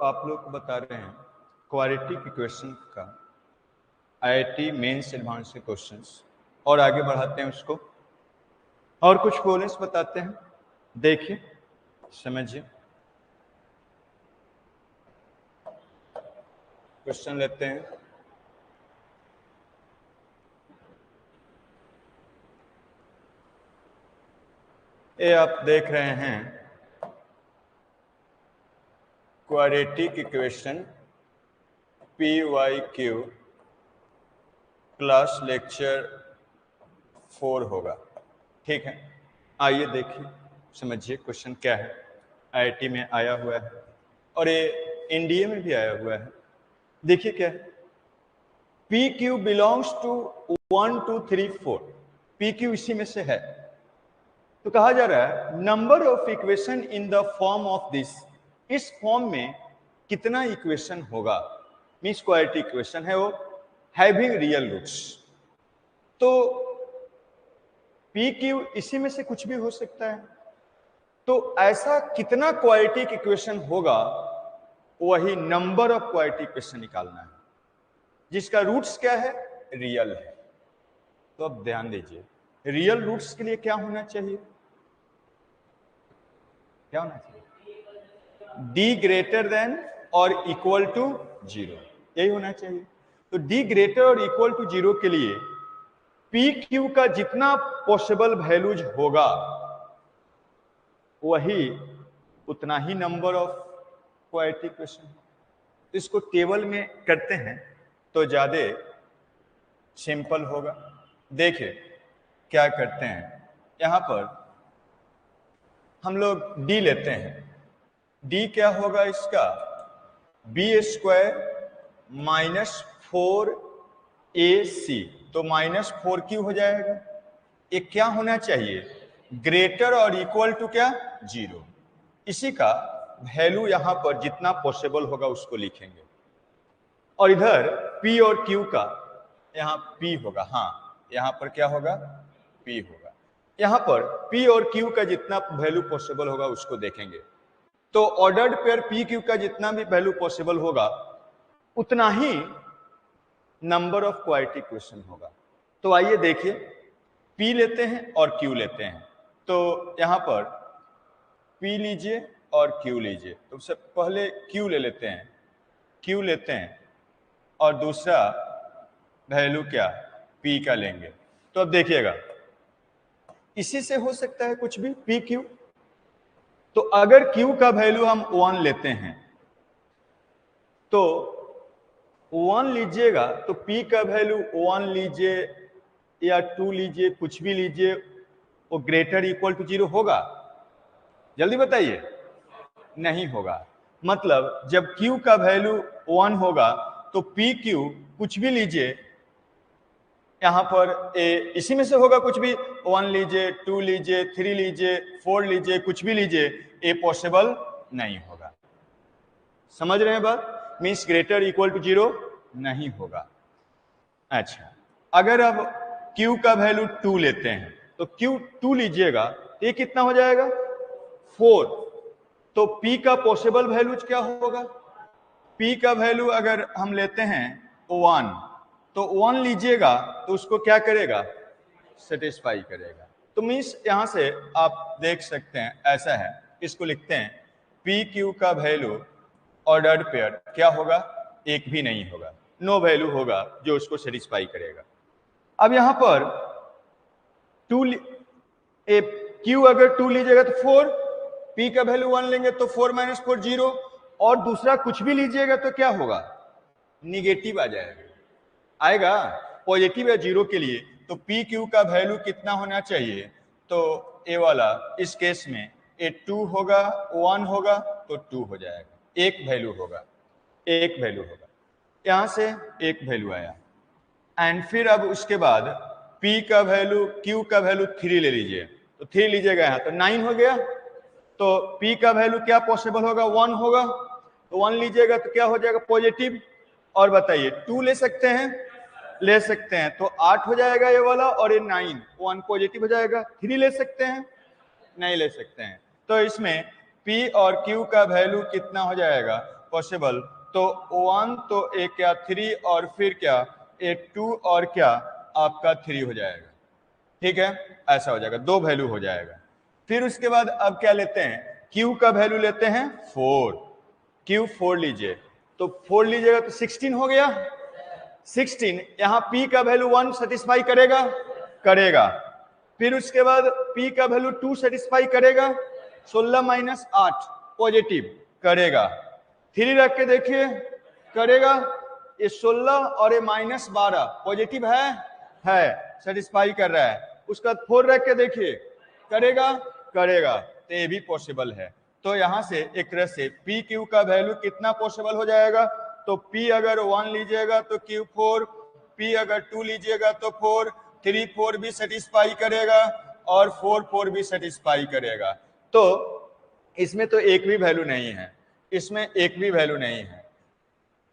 आप लोग को बता रहे हैं क्वाड्रेटिक इक्वेशन का आईआईटी मेंस एडवांस के क्वेश्चंस, और आगे बढ़ाते हैं उसको और कुछ प्रॉब्लम्स बताते हैं। देखिए, समझिए। क्वेश्चन लेते हैं। ये आप देख रहे हैं quadratic equation PYQ class lecture 4 होगा। ठीक है, आइए देखिए, समझिए क्वेश्चन क्या है। आईआईटी में आया हुआ है और ये एनडीए में भी आया हुआ है। देखिए क्या है, PQ बिलोंग्स टू 1 2 3 4। PQ इसी में से है। तो कहा जा रहा है number of equation in the form of this, इस फॉर्म में कितना इक्वेशन होगा। मींस क्वाड्रेटिक इक्वेशन है वो, हैविंग रियल रूट्स। तो PQ इसी में से कुछ भी हो सकता है। तो ऐसा कितना क्वाड्रेटिक इक्वेशन होगा, वही नंबर ऑफ क्वाड्रेटिक इक्वेशन निकालना है, जिसका रूट्स क्या है, रियल है। तो अब ध्यान दीजिए, रियल रूट्स के लिए क्या होना चाहिए, क्या होना चाहिए, d ग्रेटर देन और इक्वल टू 0, यही होना चाहिए। तो d ग्रेटर और इक्वल टू 0 के लिए PQ का जितना पॉसिबल वैल्यूज होगा, वही उतना ही नंबर ऑफ क्वाड्रेटिक इक्वेशन। इसको टेबल में करते हैं तो ज्यादा सिंपल होगा। देखिए क्या करते हैं, यहां पर हम लोग d लेते हैं। d क्या होगा इसका, b² माइनस 4ac, तो माइनस 4q हो जाएगा। ये क्या होना चाहिए, ग्रेटर और इक्वल टू क्या, 0। इसी का वैल्यू यहां पर जितना पॉसिबल होगा उसको लिखेंगे। और इधर p और q का यहां p होगा, हाँ यहां पर क्या होगा, p होगा। यहां पर p और q का जितना वैल्यू पॉसिबल होगा उसको देखेंगे। तो ऑर्डर्ड पेयर PQ का जितना भी वैल्यू पॉसिबल होगा, उतना ही नंबर ऑफ क्वाड्रेटिक इक्वेशन होगा। तो आइए देखिए, P लेते हैं और Q लेते हैं। तो यहां पर P लीजिए और Q लीजिए। तो सबसे पहले Q ले लेते हैं, Q लेते हैं और दूसरा वैल्यू क्या, P का लेंगे। तो अब देखिएगा, इसी से हो सकता है कुछ भी, PQ। तो अगर Q का वैल्यू हम 1 लेते हैं तो 1 लीजिएगा, तो P का वैल्यू 1 लीजिए या 2 लीजिए, कुछ भी लीजिए, वो ग्रेटर इक्वल टू 0 होगा, जल्दी बताइए, नहीं होगा। मतलब जब Q का वैल्यू 1 होगा तो PQ कुछ भी लीजिए, यहां पर इसी में से होगा, कुछ भी 1 लीजिए, 2 लीजिए, 3 लीजिए, 4 लीजिए, कुछ भी लीजिए, ये पॉसिबल नहीं होगा। समझ रहे हैं बात, मींस ग्रेटर इक्वल टू 0 नहीं होगा। अच्छा, अगर अब Q का वैल्यू 2 लेते हैं तो Q 2 लीजिएगा, ये कितना हो जाएगा, 4। तो P का पॉसिबल वैल्यू क्या होगा, P का वैल्यू अगर हम लेते हैं 1, तो 1 लीजिएगा तो उसको क्या करेगा, सेटिस्फाई करेगा। तो मीन्स यहां से आप देख सकते हैं, ऐसा है, इसको लिखते हैं PQ का वैल्यू ऑर्डर्ड पेयर क्या होगा, एक भी नहीं होगा, नो वैल्यू होगा जो उसको सेटिस्फाई करेगा। अब यहां पर Q अगर 2 लीजिएगा तो 4, P का वैल्यू 1 लेंगे तो 4 माइनस 4 0, और दूसरा कुछ भी लीजिएगा तो क्या होगा, निगेटिव आ जाएगा, आएगा पॉजिटिव या 0 के लिए। तो PQ का वैल्यू कितना होना चाहिए, तो ए वाला इस केस में ए 2 होगा, 1 होगा तो 2 हो जाएगा, एक वैल्यू होगा, एक वैल्यू होगा, यहां से एक वैल्यू आया। एंड फिर अब उसके बाद P का वैल्यू, Q का वैल्यू 3 ले लीजिए, तो 3 लीजिएगा यहां तो 9 हो गया। तो P का वैल्यू क्या पॉसिबल होगा, 1 होगा, तो 1 लीजिएगा तो क्या हो जाएगा, पॉजिटिव। और बताइए 2 ले सकते हैं, ले सकते हैं, तो 8 हो जाएगा ये वाला, और ये 9, 1 पॉजिटिव हो जाएगा। 3 ले सकते हैं, नहीं ले सकते हैं। तो इसमें P और Q का वैल्यू कितना हो जाएगा, पॉसिबल, तो 1 तो ए क्या 3 और फिर क्या ए 2 और क्या आपका 3 हो जाएगा। ठीक है, ऐसा हो जाएगा, 2 वैल्यू हो जाएगा। फिर उसके बाद अब क्या लेते हैं, Q का वैल्यू लेते हैं 4, Q 4 लीजिए, तो 4 लीजिएगा तो 16 हो गया। 16 यहाँ P का वैल्यू 1 सेटिस्फाई करेगा, करेगा। फिर उसके बाद P का वैल्यू 2 सेटिस्फाई करेगा, 16 माइनस 8 पॉजिटिव करेगा। 3 रख के देखिए करेगा, ये 16 और ये माइनस 12 पॉजिटिव है सेटिस्फाई कर रहा है। उसका 4 रख के देखिए करेगा, करेगा, तो ये भी पॉसिबल है। तो यहां से एक तरह से पी क्यू का वैल्यू कितना पॉसिबल हो जाएगा, तो P अगर 1 लीजिएगा तो Q 4, P अगर 2 लीजिएगा तो 4, 3 4 भी सेटिस्फाई करेगा और 4 4 भी सेटिस्फाई करेगा। तो इसमें तो एक भी वैल्यू नहीं है, इसमें एक भी वैल्यू नहीं है,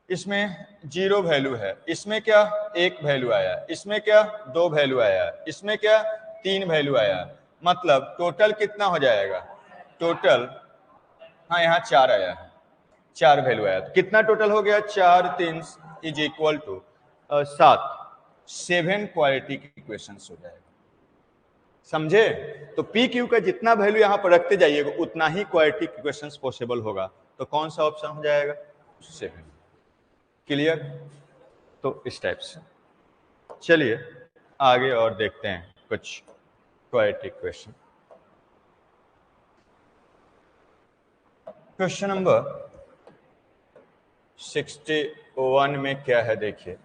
इसमें 0 वैल्यू है, इसमें क्या 1 वैल्यू आया, इसमें क्या 2 वैल्यू आया, इसमें क्या 3 वैल्यू आया। मतलब टोटल कितना हो जाएगा, टोटल हाँ यहाँ 4 आया है, 4 वैल्यू आया, तो कितना टोटल हो गया 4 3 is equal to 7, 7 quadratic equations हो जाएगा। समझे? तो पी क्यू का जितना वैल्यू यहाँ पर रखते जाइएगा उतना ही क्वाड्रेटिक इक्वेशंस पॉसिबल होगा। तो कौन सा ऑप्शन हो जाएगा 7। क्लियर? तो इस टाइप से चलिए आगे और देखते हैं कुछ क्वाड्रेटिक इक्वेशन। क्वेश्चन नंबर 61 में क्या है देखिए,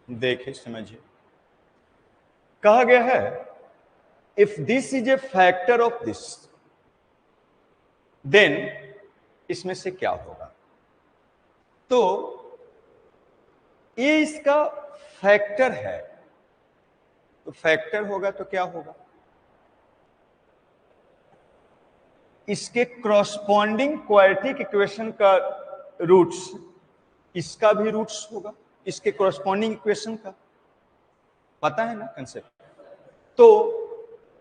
देखिए समझिए। कहा गया है if this is a factor of this then इसमें से क्या होगा। तो ये इसका फैक्टर है, तो फैक्टर होगा तो क्या होगा, इसके क्रॉसपॉन्डिंग क्वाड्रेटिक इक्वेशन का रूट्स इसका भी रूट्स होगा, इसके क्रॉसपॉन्डिंग इक्वेशन का, पता है ना कंसेप्ट। तो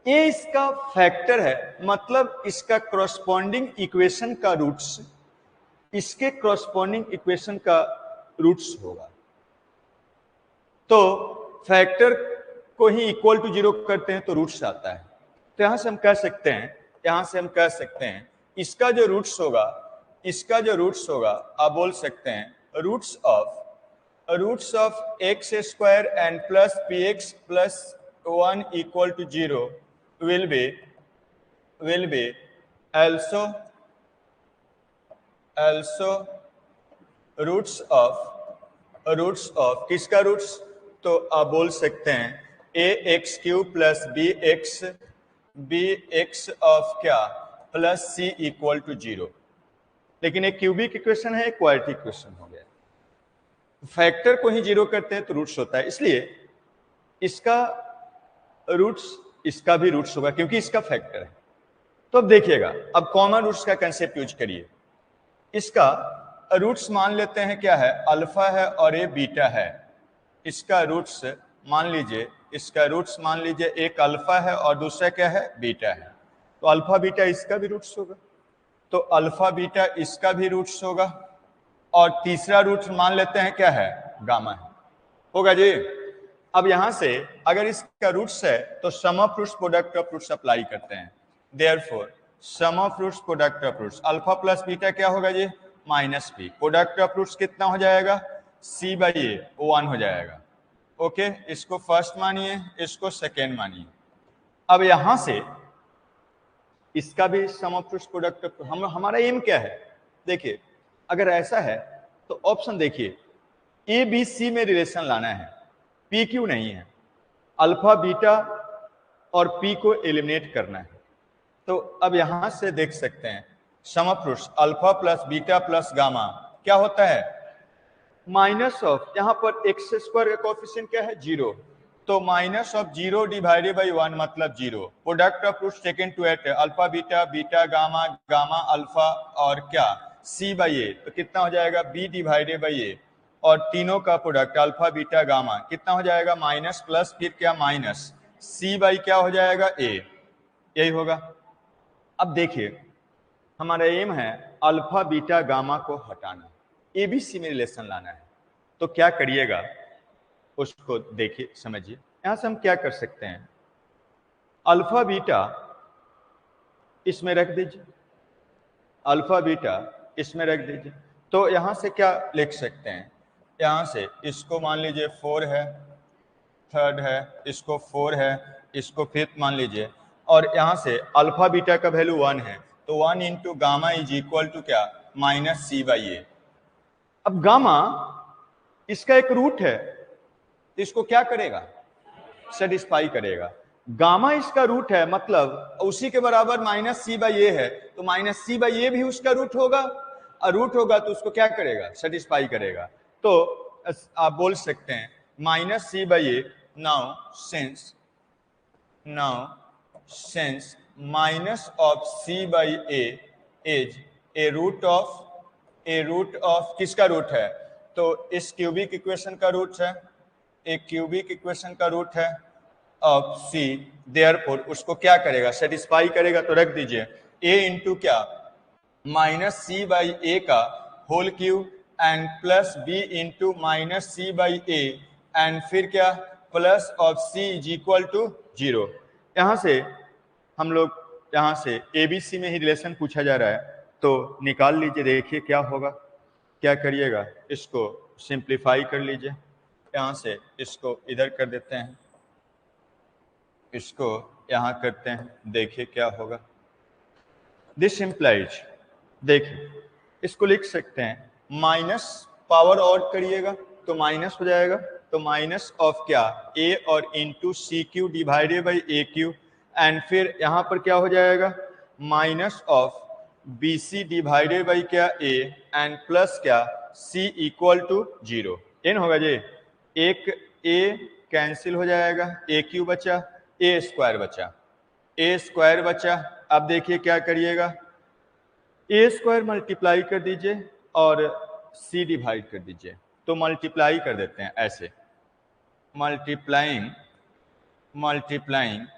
ये इसका फैक्टर है, मतलब इसका क्रॉसपॉन्डिंग इक्वेशन का रूट्स इसके क्रॉसपॉन्डिंग इक्वेशन का रूट्स होगा। तो फैक्टर को ही इक्वल टू 0 करते हैं तो रूट्स आता है। तो यहां से हम कह सकते हैं, यहां से हम कह सकते हैं इसका जो रूट्स होगा, इसका जो रूट्स होगा आप बोल सकते हैं roots of x square and plus p x plus 1 equal to 0 will be also roots of किसका रूट्स, तो आप बोल सकते हैं a x q plus B x of क्या प्लस सी इक्वल टू 0। लेकिन एक क्यूबिक इक्वेशन है, एक क्वाड्रेटिक इक्वेशन हो गया। फैक्टर को ही 0 करते हैं तो रूट्स होता है, इसलिए इसका रूट्स इसका भी रूट्स होगा क्योंकि इसका फैक्टर है। तो अब देखिएगा, अब कॉमन रूट्स का कंसेप्ट यूज करिए। इसका रूट्स मान लेते हैं क्या है, अल्फा है और ये बीटा है। इसका रूट्स मान लीजिए, इसका रूट्स मान लीजिए एक अल्फा है और दूसरा क्या है बीटा है। तो अल्फा बीटा इसका भी रूट्स होगा, तो अल्फा बीटा इसका भी रूट्स होगा, और तीसरा रूट मान लेते हैं क्या है गामा है, होगा जी। अब यहां से अगर इसका रूट्स है तो sum of roots product of roots apply करते हैं। Therefore sum of roots product of roots alpha plus beta क्या होगा जी minus b, product of roots कितना हो जाएगा सी बाई ए 1 हो जाएगा। ओके, इसको फर्स्ट मानिए, इसको सेकेंड मानिए। अब यहां से इसका भी सम ऑफ रूट्स प्रोडक्ट ऑफ हमारा एम क्या है, देखिए अगर ऐसा है तो ऑप्शन देखिए ए बी सी में रिलेशन लाना है, पी क्यू नहीं है, अल्फा बीटा और पी को एलिमिनेट करना है। तो अब यहां से देख सकते हैं sum of roots alpha plus beta plus gamma क्या होता है माइनस ऑफ, यहां पर एक्स स्क्वायर का कोएफिशिएंट क्या है 0, तो माइनस ऑफ 0 डिवाइडेड बाई 1 मतलब 0। Product of roots taken two at alpha beta beta gamma gamma alpha और क्या सी बाई ए, तो कितना हो जाएगा बी डिवाइडेड बाई ए, और तीनों का प्रोडक्ट अल्फा बीटा गामा कितना हो जाएगा माइनस प्लस फिर क्या माइनस सी बाई क्या हो जाएगा ए, यही होगा। अब देखिए हमारा एम है अल्फा बीटा गामा को हटाना, एबीसी में रिलेशन लाना है। तो क्या करिएगा उसको देखिए, समझिए। यहां से हम क्या कर सकते हैं, अल्फा बीटा इसमें रख दीजिए, अल्फा बीटा इसमें रख दीजिए। तो यहां से क्या लिख सकते हैं, यहां से इसको मान लीजिए 4 है, थर्ड है, इसको 4 है, इसको फिफ्थ मान लीजिए, और यहां से अल्फा बीटा का वैल्यू 1 है, तो 1 into gamma is equal to क्या, माइनस सी बाई ए। अब गामा इसका एक रूट है, तो इसको क्या करेगा, सेटिस्फाई करेगा। गामा इसका रूट है, मतलब उसी के बराबर माइनस सी बाई ए है, तो माइनस सी बाई ए भी उसका रूट होगा, और रूट होगा तो उसको क्या करेगा, सेटिस्फाई करेगा। तो आप बोल सकते हैं minus C by A, now since minus of C by A is a root of किसका रूट है, तो इस क्यूबिक इक्वेशन का रूट है, एक क्यूबिक इक्वेशन का रूट है ऑफ सी, देयरफॉर उसको क्या करेगा, सेटिस्फाई करेगा। तो रख दीजिए a इंटू क्या, माइनस सी बाई ए का whole cube and plus b into minus C by A and फिर क्या, plus of c is equal to 0। यहां से हम लोग, यहां से एबीसी में ही रिलेशन पूछा जा रहा है, तो निकाल लीजिए, देखिए क्या होगा। क्या करिएगा, इसको सिंप्लीफाई कर लीजिए, यहां से इसको इधर कर देते हैं, इसको यहां करते हैं, देखिए क्या होगा। दिस इम्प्लाइज, देखिए इसको लिख सकते हैं माइनस, पावर और करिएगा तो माइनस हो जाएगा, तो माइनस ऑफ क्या, ए और into C cube divided by A cube, and फिर यहां पर क्या हो जाएगा, minus of B C divided by क्या ए एंड प्लस क्या सी इक्वल टू 0। एन होगा जी, एक ए कैंसिल हो जाएगा, ए क्यू बचा, ए स्क्वायर बचा, ए स्क्वायर बचा। अब देखिए क्या करिएगा, ए स्क्वायर मल्टीप्लाई कर दीजिए और सी डिवाइड कर दीजिए, तो मल्टीप्लाई कर देते हैं ऐसे, मल्टीप्लाइंग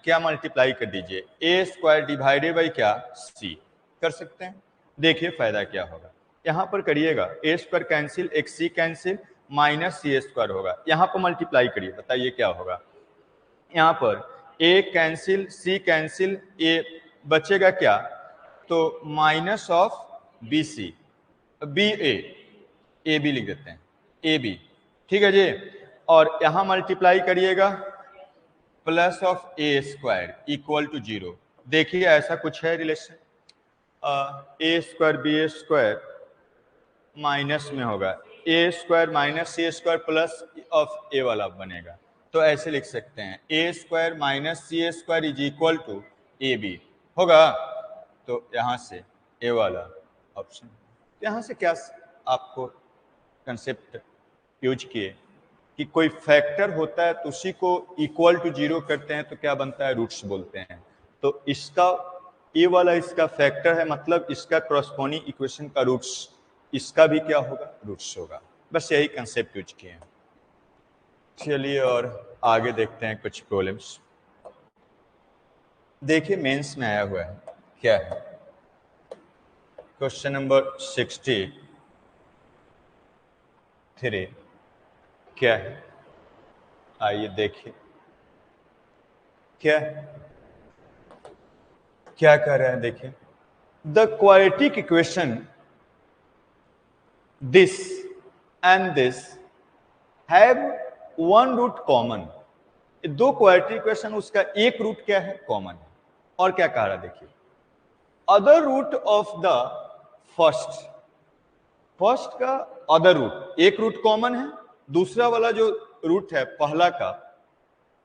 क्या, मल्टीप्लाई कर दीजिए, ए स्क्वायर डिवाइडेड बाई क्या, सी कर सकते हैं। देखिए फायदा क्या होगा, यहां पर करिएगा ए स्क्वायर कैंसिल, एक सी कैंसिल, माइनस सी स्क्वायर होगा, यहां पर मल्टीप्लाई करिए, बताइए क्या होगा। यहां पर ए कैंसिल, सी कैंसिल, ए बचेगा क्या, तो minus of B C, B A B लिख देते हैं, ए बी, ठीक है जी। और यहां मल्टीप्लाई करिएगा, plus of a square equal to 0। देखिए ऐसा कुछ है relation, a square b square minus में होगा, a square minus c square plus of ए वाला बनेगा, तो ऐसे लिख सकते हैं a square minus c square is equal to a b होगा। तो यहां से ए वाला ऑप्शन, यहां से क्या आपको कंसेप्ट यूज किए कि कोई फैक्टर होता है तो उसी को इक्वल टू 0 करते हैं तो क्या बनता है, रूट्स बोलते हैं। तो इसका ए वाला इसका फैक्टर है, मतलब इसका कॉरस्पॉन्डिंग इक्वेशन का रूट्स, इसका भी क्या होगा, रूट्स होगा। बस यही कंसेप्ट यूज किए हैं। चलिए और आगे देखते हैं कुछ प्रॉब्लम्स। देखिए मेंस में आया हुआ है, क्या है, क्वेश्चन नंबर 63 क्या है, आइए देखिए क्या कह रहे हैं। देखिए the quadratic equation this and this have one root common. दो क्वाड्रेटिक इक्वेशन, उसका एक रूट क्या है, कॉमन है। और क्या कह रहा है, देखिए other root of the first का अदर रूट, एक रूट कॉमन है, दूसरा वाला जो रूट है पहला का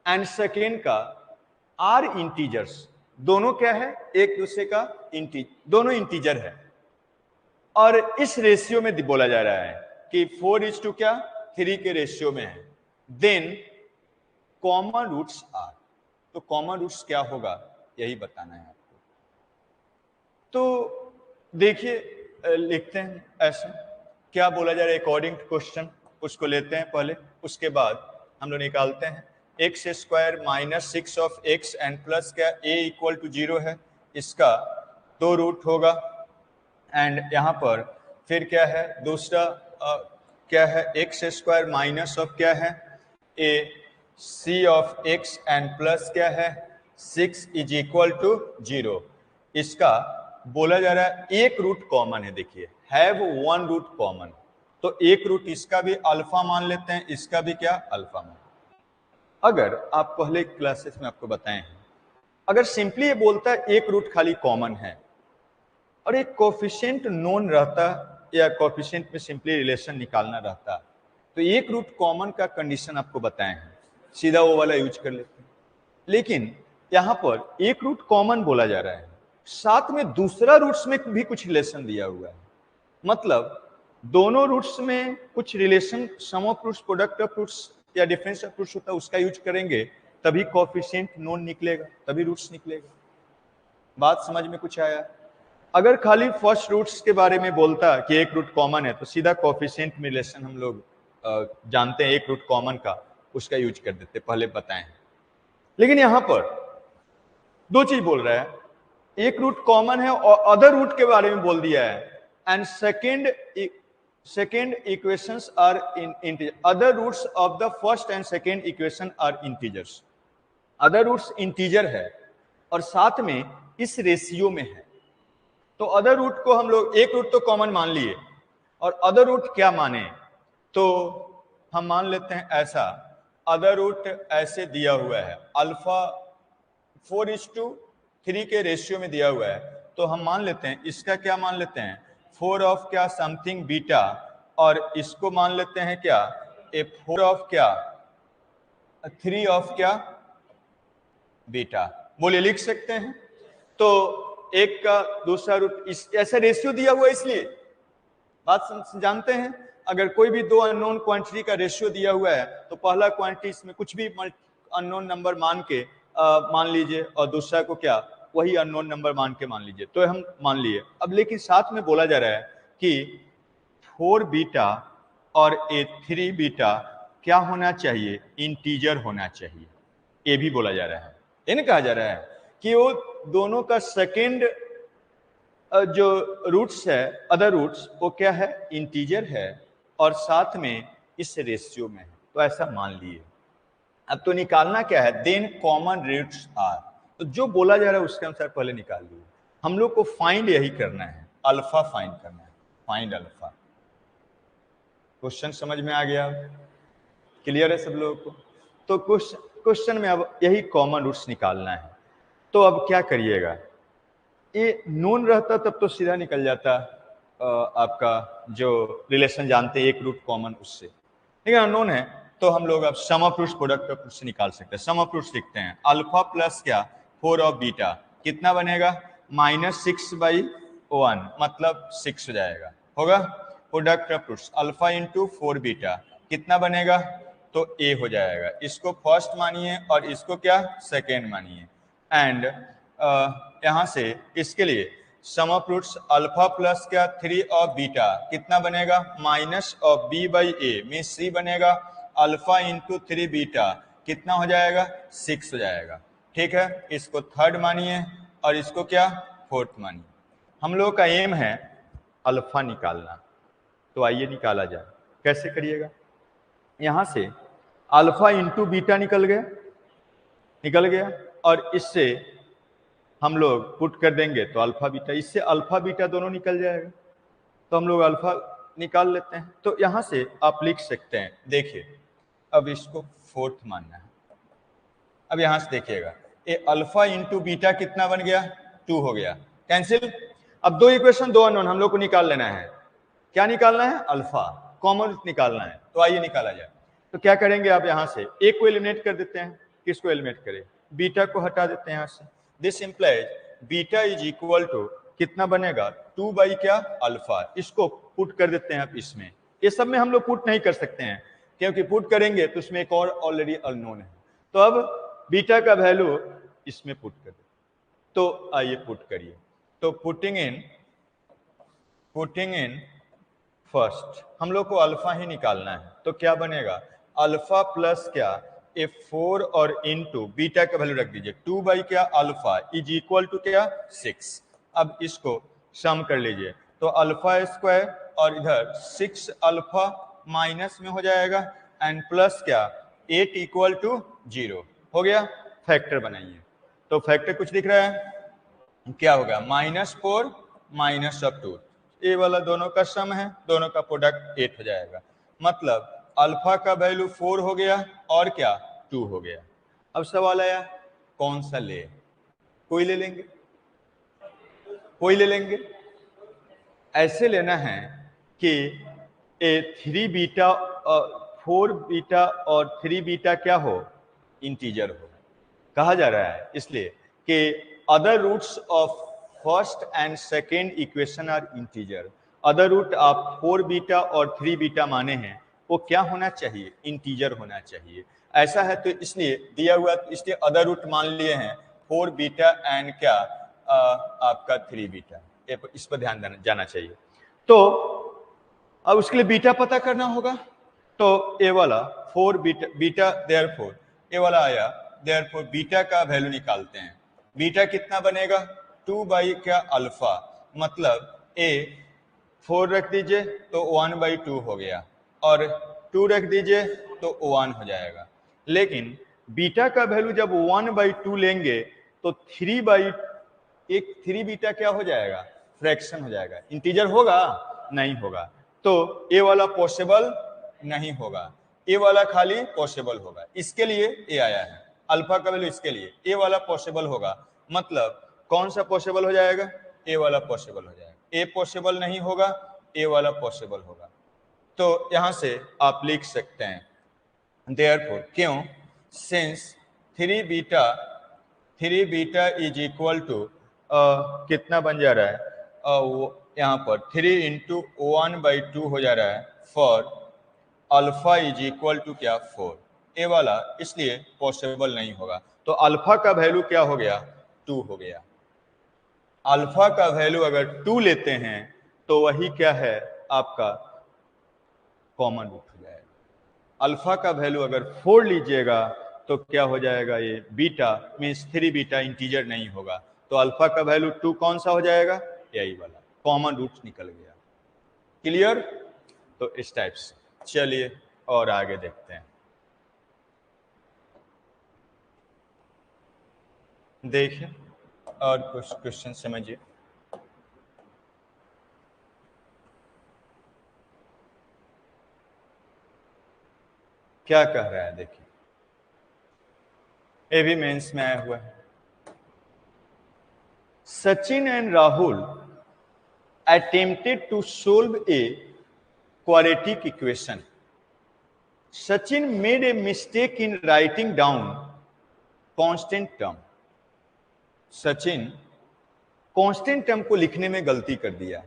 एंड सेकेंड का आर इंटीजर्स, दोनों क्या है, एक दूसरे का दोनों इंटीजर है। और इस रेशियो में बोला जा रहा है कि 4:3 क्या, 3 के रेशियो में है। देन कॉमन रूट्स आर, तो कॉमन रूट्स क्या होगा यही बताना है आपको। तो देखिए लिखते हैं ऐसे, क्या बोला जा रहा है अकॉर्डिंग टू क्वेश्चन, उसको लेते हैं पहले, उसके बाद हम लोग निकालते हैं। X square minus 6 of x and plus क्या, ए इक्वल टू 0 है, इसका 2 रूट होगा, एंड यहाँ पर फिर क्या है दूसरा क्या है एक्स स्क्वायर माइनस ऑफ क्या है ए सी ऑफ एक्स एंड प्लस क्या है 6 इज इक्वल टू 0। इसका बोला जा रहा है एक रूट कॉमन है, देखिए हैव वन रूट कॉमन, तो एक रूट इसका भी अल्फा मान लेते हैं, इसका भी क्या अल्फा मान। अगर आप पहले क्लासेस में आपको बताए हैं, अगर सिंपली ये बोलता है एक रूट खाली कॉमन है और एक कोफिशिएंट नोन रहता या कोफिशिएंट में सिंपली रिलेशन निकालना रहता, तो एक रूट कॉमन का कंडीशन आपको बताए हैं, सीधा वो वाला यूज कर लेते हैं। लेकिन यहाँ पर एक रूट कॉमन बोला जा रहा है, साथ में दूसरा रूट्स में भी कुछ रिलेशन दिया हुआ है, मतलब दोनों रूट्स में कुछ relation, sum of roots, product of roots या डिफरेंस ऑफ रूट्स होता है, उसका यूज करेंगे तभी कोफिशिएंट नोन निकलेगा, तभी रूट्स निकलेगा। बात समझ में कुछ आया? अगर खाली फर्स्ट रूट्स के बारे में बोलता कि एक रूट कॉमन है तो सीधा कोफिशिएंट में रिलेशन हम लोग जानते हैं एक रूट कॉमन का, उसका यूज कर देते, पहले बताएं। लेकिन यहां पर दो चीज बोल रहा है, एक रूट कॉमन है और अदर रूट के बारे में बोल दिया है, and second equations are in integer, other roots of the first and second equation are integers. Other roots integer है और साथ में इस रेशियो में है, तो अदर रूट को हम लोग एक रूट तो कॉमन मान लिए और अदर रूट क्या माने, तो हम मान लेते हैं ऐसा, अदर रूट ऐसे दिया हुआ है अल्फा 4:3 के रेशियो में दिया हुआ है, तो हम मान लेते हैं इसका क्या मान लेते हैं 4 ऑफ क्या समथिंग बीटा, और इसको मान लेते हैं क्या ए 4 ऑफ क्या 3 ऑफ क्या बीटा, बोलिए लिख सकते हैं। तो एक का दूसरा रूट इस ऐसा रेशियो दिया हुआ है, इसलिए बात जानते हैं अगर कोई भी दो अननोन क्वांटिटी का रेशियो दिया हुआ है तो पहला क्वांटिटी इसमें कुछ भी अननोन नंबर मान के मान लीजिए और दूसरा को क्या वही अननोन नंबर मान के मान लीजिए, तो हम मान लिए। अब लेकिन साथ में बोला जा रहा है कि 4 बीटा और ए 3 बीटा क्या होना चाहिए, इंटीजर होना चाहिए, ये भी बोला जा रहा है। ये नहीं कहा जा रहा है कि वो दोनों का सेकेंड जो रूट्स है अदर रूट्स वो क्या है इंटीजर है और साथ में इस रेशियो में है, तो ऐसा मान लिए। अब तो निकालना क्या है, देन कॉमन रूट्स आर, तो जो बोला जा रहा है उसके अनुसार पहले निकाल लिए। हम लोग को फाइंड यही करना है, अल्फा फाइंड करना है, फाइंड अल्फा। क्वेश्चन समझ में आ गया, क्लियर है सब लोगों को? तो क्वेश्चन में अब यही कॉमन रूट्स निकालना है। तो अब क्या करिएगा, ये नोन रहता तब तो सीधा निकल जाता आपका जो रिलेशन जानते हैं एक रूट कॉमन उससे, लेकिन अननोन है तो हम लोग अब sum of roots product of roots से निकाल सकते हैं। सम ऑफ रूट्स लिखते हैं, अल्फा प्लस क्या 4 ऑफ बीटा कितना बनेगा -6/1 मतलब 6 हो जाएगा, होगा। Product of roots alpha into 4 beta कितना बनेगा, तो ए हो जाएगा। इसको फर्स्ट मानिए और इसको क्या सेकेंड मानिए, एंड यहां से इसके लिए सम ऑफ रूट्स अल्फा प्लस क्या 3 ऑफ बीटा कितना बनेगा माइनस ऑफ बी बाई ए में सी बनेगा, अल्फा इंटू 3 बीटा कितना हो जाएगा 6 हो जाएगा। ठीक है, इसको थर्ड मानिए और इसको क्या फोर्थ मानिए। हम लोग का एम है अल्फा निकालना, तो आइए निकाला जाए। कैसे करिएगा, यहां से अल्फा इंटू बीटा निकल गया और इससे हम लोग पुट कर देंगे तो अल्फा बीटा, इससे अल्फा बीटा दोनों निकल जाएगा, तो हम लोग अल्फा निकाल लेते हैं। तो यहां से आप लिख सकते हैं, देखिए अब इसको फोर्थ मानना है। अब यहां से देखिएगा ये अल्फा इंटू बीटा कितना बन गया 2 हो गया, कैंसिल। अब दो इक्वेशन दो अननोन हम लोग को निकाल लेना है, क्या निकालना है अल्फा, कॉमन निकालना है, तो आइए निकाला जाए। तो क्या करेंगे, आप यहां से एक को एलिमिनेट कर देते हैं, किसको एलिमिनेट करें बीटा को हटा देते हैं यहां से। This implies beta is equal to कितना बनेगा 2 बाई क्या अल्फा, इसको पुट कर देते हैं आप इसमें। ये सब में हम लोग पुट नहीं कर सकते हैं क्योंकि पुट करेंगे तो उसमें एक और ऑलरेडी अननोन है, तो अब बीटा का वैल्यू इसमें पुट कर दे। तो आइए पुट करिए, तो पुटिंग इन फर्स्ट हम लोग को अल्फा ही निकालना है, तो क्या बनेगा अल्फा प्लस क्या ए 4 और इनटू बीटा का वैल्यू रख दीजिए 2 बाई क्या अल्फा इज इक्वल टू क्या 6। अब इसको सम कर लीजिए, तो अल्फा स्क्वायर और इधर 6 अल्फा माइनस में हो जाएगा एंड प्लस क्या 8 इक्वल टू 0 हो गया। फैक्टर बनाइए तो फैक्टर कुछ दिख रहा है क्या होगा -4 माइनस ऑफ 2 ये वाला दोनों का सम है दोनों का प्रोडक्ट 8 हो जाएगा मतलब अल्फा का वैल्यू 4 हो गया और क्या 2 हो गया। अब सवाल आया कौन सा ले कोई ले लेंगे कोई ले लेंगे ऐसे लेना है कि 3 बीटा 4 बीटा और 3 बीटा क्या हो इंटीजर हो कहा जा रहा है इसलिए कि other roots of first and second equation are integer other root आप 4 बीटा और 3 बीटा माने हैं वो क्या होना चाहिए इंटीजर होना चाहिए ऐसा है तो इसलिए दिया हुआ इसलिए अदर रूट मान लिए हैं 4 बीटा एंड क्या आपका 3 बीटा इस पर ध्यान जाना चाहिए। तो अब उसके लिए बीटा पता करना होगा तो ये वाला 4 बीटा देयरफॉर ये वाला आया देयरफॉर बीटा का वैल्यू निकालते हैं बीटा कितना बनेगा 2 बाई क्या अल्फा मतलब ए 4 रख दीजिए तो 1/2 हो गया और 2 रख दीजिए तो 1 हो जाएगा लेकिन बीटा का वैल्यू जब 1/2 लेंगे तो 3 बीटा क्या हो जाएगा फ्रैक्शन हो जाएगा इंटीजर होगा नहीं होगा तो ये वाला पॉसिबल नहीं होगा ये वाला खाली पॉसिबल होगा इसके लिए ये आया है अल्फा का वैल्यू इसके लिए ये वाला पॉसिबल होगा मतलब कौन सा पॉसिबल हो जाएगा ये वाला पॉसिबल हो जाएगा ये पॉसिबल नहीं होगा ये वाला पॉसिबल होगा तो यहां से आप लिख सकते हैं देयरफॉर क्यों since 3 beta is equal to कितना बन जा रहा है यहाँ पर 3 इंटू 1/2 हो जा रहा है for alpha is equal to क्या 4 ए वाला इसलिए पॉसिबल नहीं होगा तो अल्फा का वैल्यू क्या हो गया 2 हो गया अल्फा का वैल्यू अगर 2 लेते हैं तो वही क्या है आपका कॉमन रूट हो जाएगा अल्फा का वैल्यू अगर 4 लीजिएगा तो क्या हो जाएगा ये बीटा मीन्स 3 बीटा इंटीजर नहीं होगा तो अल्फा का वैल्यू 2 कौन सा हो जाएगा यही वाला कॉमन रूट निकल गया क्लियर तो इस टाइप से चलिए और आगे देखते हैं देखिए और कुछ क्वेश्चन समझिए क्या कह रहा है देखिए ये भी मेंस में आया हुआ है Sachin and Rahul attempted to solve a quadratic equation. Sachin made a mistake in writing down constant term. Sachin constant term को लिखने में गलती कर दिया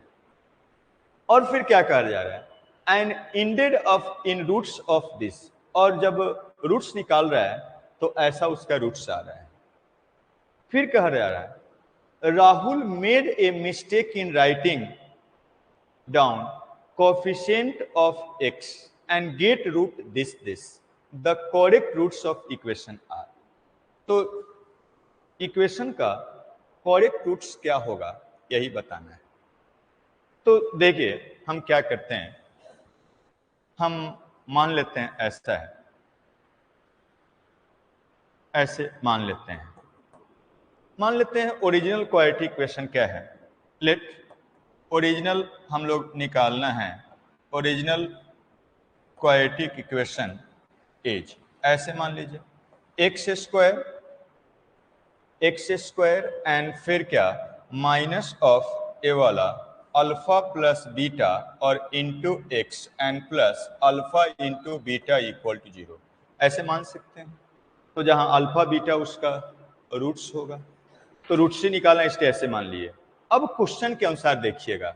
और फिर क्या कहा जा रहा है and indeed of in roots of this और जब रूट्स निकाल रहा है तो ऐसा उसका रूट्स आ रहा है फिर कहा जा रहा है Rahul made a mistake in writing down coefficient of x and get root this. The correct roots of equation are. तो इक्वेशन का करेक्ट रूट्स क्या होगा यही बताना है। तो देखिए हम क्या करते हैं हम मान लेते हैं ऐसा है ऐसे मान लेते हैं ओरिजिनल क्वाड्रेटिक इक्वेशन क्या है लेट ओरिजिनल हम लोग निकालना है ओरिजिनल क्वाड्रेटिक इक्वेशन इज ऐसे मान लीजिए एक्स स्क्वायर एंड फिर क्या माइनस ऑफ ए वाला अल्फा प्लस बीटा और into X and plus alpha into beta equal to 0 ऐसे मान सकते हैं। तो जहां अल्फा बीटा उसका रूट्स होगा तो रूट से निकालना इसलिए ऐसे मान लिए। अब क्वेश्चन के अनुसार देखिएगा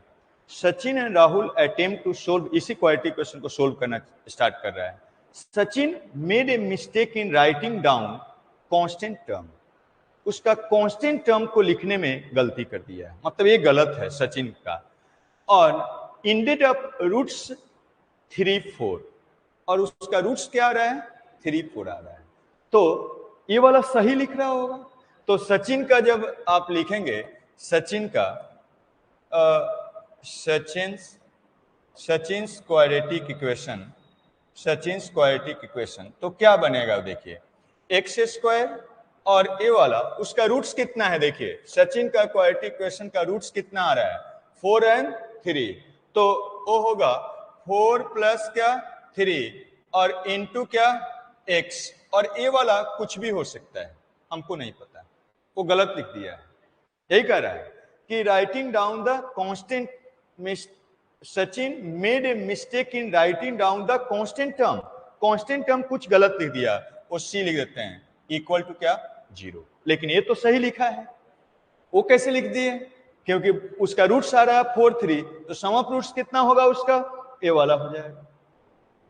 Sachin and Rahul attempt to solve इसी क्वाड्रेटिक इक्वेशन को सोल्व करना स्टार्ट कर रहा है। Sachin made a mistake in writing down constant term उसका कांस्टेंट टर्म को लिखने में गलती कर दिया है मतलब ये गलत है सचिन का और इंडेड अप रूट्स 3 4 और उसका रूट्स क्या आ रहा है 3 4 आ रहा है तो ये वाला सही लिख रहा होगा। तो सचिन का जब आप लिखेंगे सचिन का Sachin's quadratic equation, Sachin's quadratic equation, तो क्या बनेगा देखिए, एक्स स्क्वायर और ए वाला उसका रूट्स कितना है, देखिए सचिन का क्वाड्रेटिक इक्वेशन का रूट्स कितना आ रहा है 4 and 3, तो वो होगा 4 प्लस क्या 3 और इनटू क्या x, और ए वाला कुछ भी हो सकता है, हमको नहीं पता, वो गलत लिख दिया है। यही कह रहा है कि writing down the constant, Sachin made a mistake in writing down the constant term, constant term कुछ गलत लिख दिया, वो सी लिख देते हैं इक्वल टू क्या 0, लेकिन ये तो सही लिखा है, वो कैसे लिख दिए, क्योंकि उसका रूट्स आ रहा है 4 3, तो सम ऑफ रूट्स कितना होगा उसका, ए वाला हो जाएगा।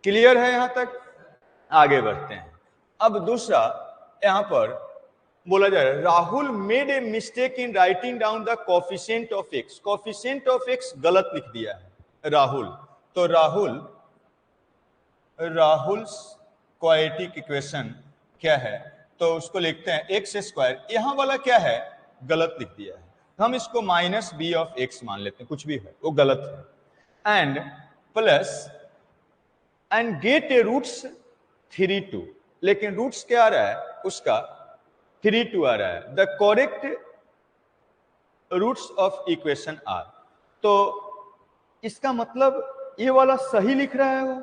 क्लियर है यहां तक? आगे बढ़ते हैं। अब दूसरा यहां पर बोला जा रहा है Rahul made a mistake in writing down the coefficient of x, coefficient of x गलत लिख दिया है राहुल, तो राहुल क्वाड्रेटिक इक्वेशन क्या है, तो उसको लिखते हैं एक्स स्क्वायर, यहां वाला क्या है गलत लिख दिया है, हम इसको माइनस बी ऑफ एक्स मान लेते हैं, कुछ भी है वो गलत है, and plus and get a roots 3 2, लेकिन रूट्स क्या आ रहा है उसका 3 2 आ रहा है, the correct roots of equation are, तो इसका मतलब ये वाला सही लिख रहा है, वो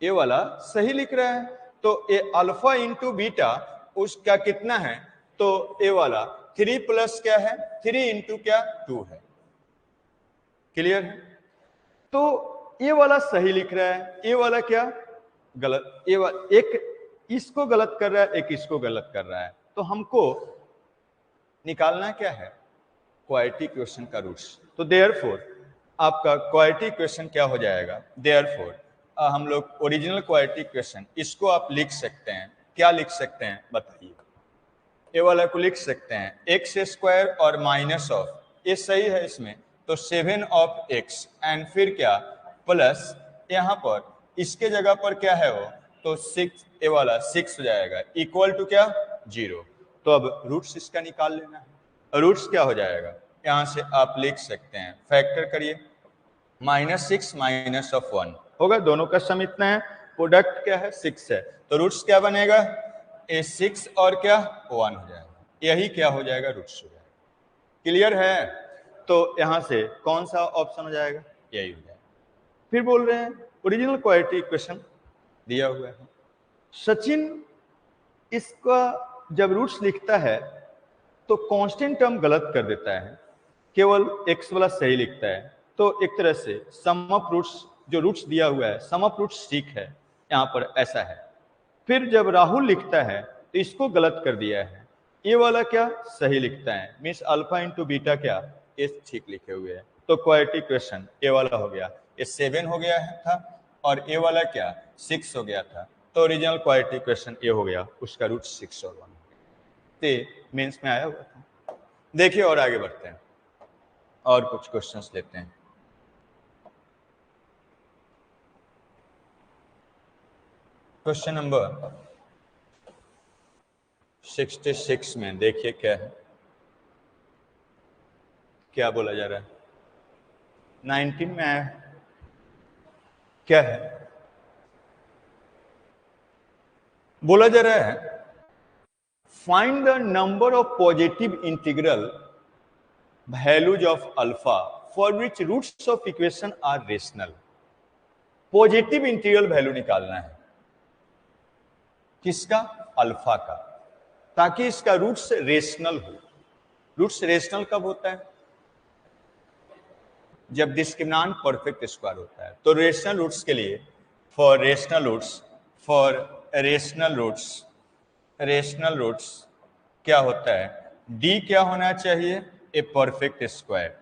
ये वाला सही लिख रहा है, तो ए अल्फा इंटू बीटा उसका कितना है, तो ए वाला 3 प्लस क्या है 3 इंटू क्या 2 है। क्लियर है? तो ये वाला सही लिख रहा है, ये वाला क्या गलत, ये वाला एक इसको गलत कर रहा है, एक इसको गलत कर रहा है, तो हमको निकालना क्या है क्वाड्रेटिक इक्वेशन का रूट्स, तो देयरफॉर आपका क्वाड्रेटिक इक्वेशन क्या हो जाएगा, देयरफॉर हम लोग ओरिजिनल क्वाड्रेटिक इक्वेशन इसको आप लिख सकते हैं, क्या लिख सकते हैं बताइए, ए वाला को लिख सकते हैं एक्स स्क्वायर और माइनस ऑफ, ये सही है इसमें, तो 7 ऑफ एक्स एंड फिर क्या प्लस यहाँ पर इसके जगह पर क्या है वो, तो 6, ए वाला 6 हो जाएगा इक्वल टू क्या 0, तो अब रूट्स इसका निकाल लेना है, रूट्स क्या हो जाएगा यहां से आप लिख सकते हैं, फैक्टर करिए, -6 माइनस ऑफ 1 होगा, दोनों का सम इतना है, प्रोडक्ट क्या है 6 है, तो रूट्स क्या बनेगा ए 6 और क्या 1 हो जाएगा, यही क्या हो जाएगा रूट्स हो जाएगा। क्लियर है? तो यहां से कौन सा ऑप्शन हो जाएगा, यही हो जाएगा। फिर बोल रहे हैं ओरिजिनल क्वाड्रेटिक इक्वेशन दिया हुआ है, सचिन इसका जब रूट्स लिखता है तो कांस्टेंट टर्म गलत कर देता है, केवल एक्स वाला सही लिखता है, तो एक तरह से सम ऑफ रूट्स जो रूट्स दिया हुआ है सम ऑफ रूट्स ठीक है, यहाँ पर ऐसा है। फिर जब राहुल लिखता है तो इसको गलत कर दिया है, ये वाला क्या सही लिखता है, मीन्स अल्फा इंटू बीटा क्या ये ठीक लिखे हुए हैं, तो क्वाड्रेटिक इक्वेशन ये वाला हो गया, ये 7 हो गया था और ये वाला क्या 6 हो गया था, तो ओरिजिनल क्वाड्रेटिक इक्वेशन ये हो गया, उसका रूट 6 और 1 मेंस में आया हुआ था। देखिए और आगे बढ़ते हैं और कुछ क्वेश्चंस लेते हैं। क्वेश्चन नंबर 66 में देखिए क्या है, क्या बोला जा रहा है, 19 में आया क्या है, बोला जा रहा है find the number of positive integral values of alpha for which roots of equation are rational, positive integral value निकालना है किसका अल्फा का, ताकि इसका रूट्स रेशनल हो। रूट्स रेशनल कब होता है, जब डिस्क्रिमिनेंट परफेक्ट स्क्वायर होता है, तो रेशनल रूट्स के लिए फॉर रेशनल रूट्स क्या होता है, डी क्या होना चाहिए a perfect square,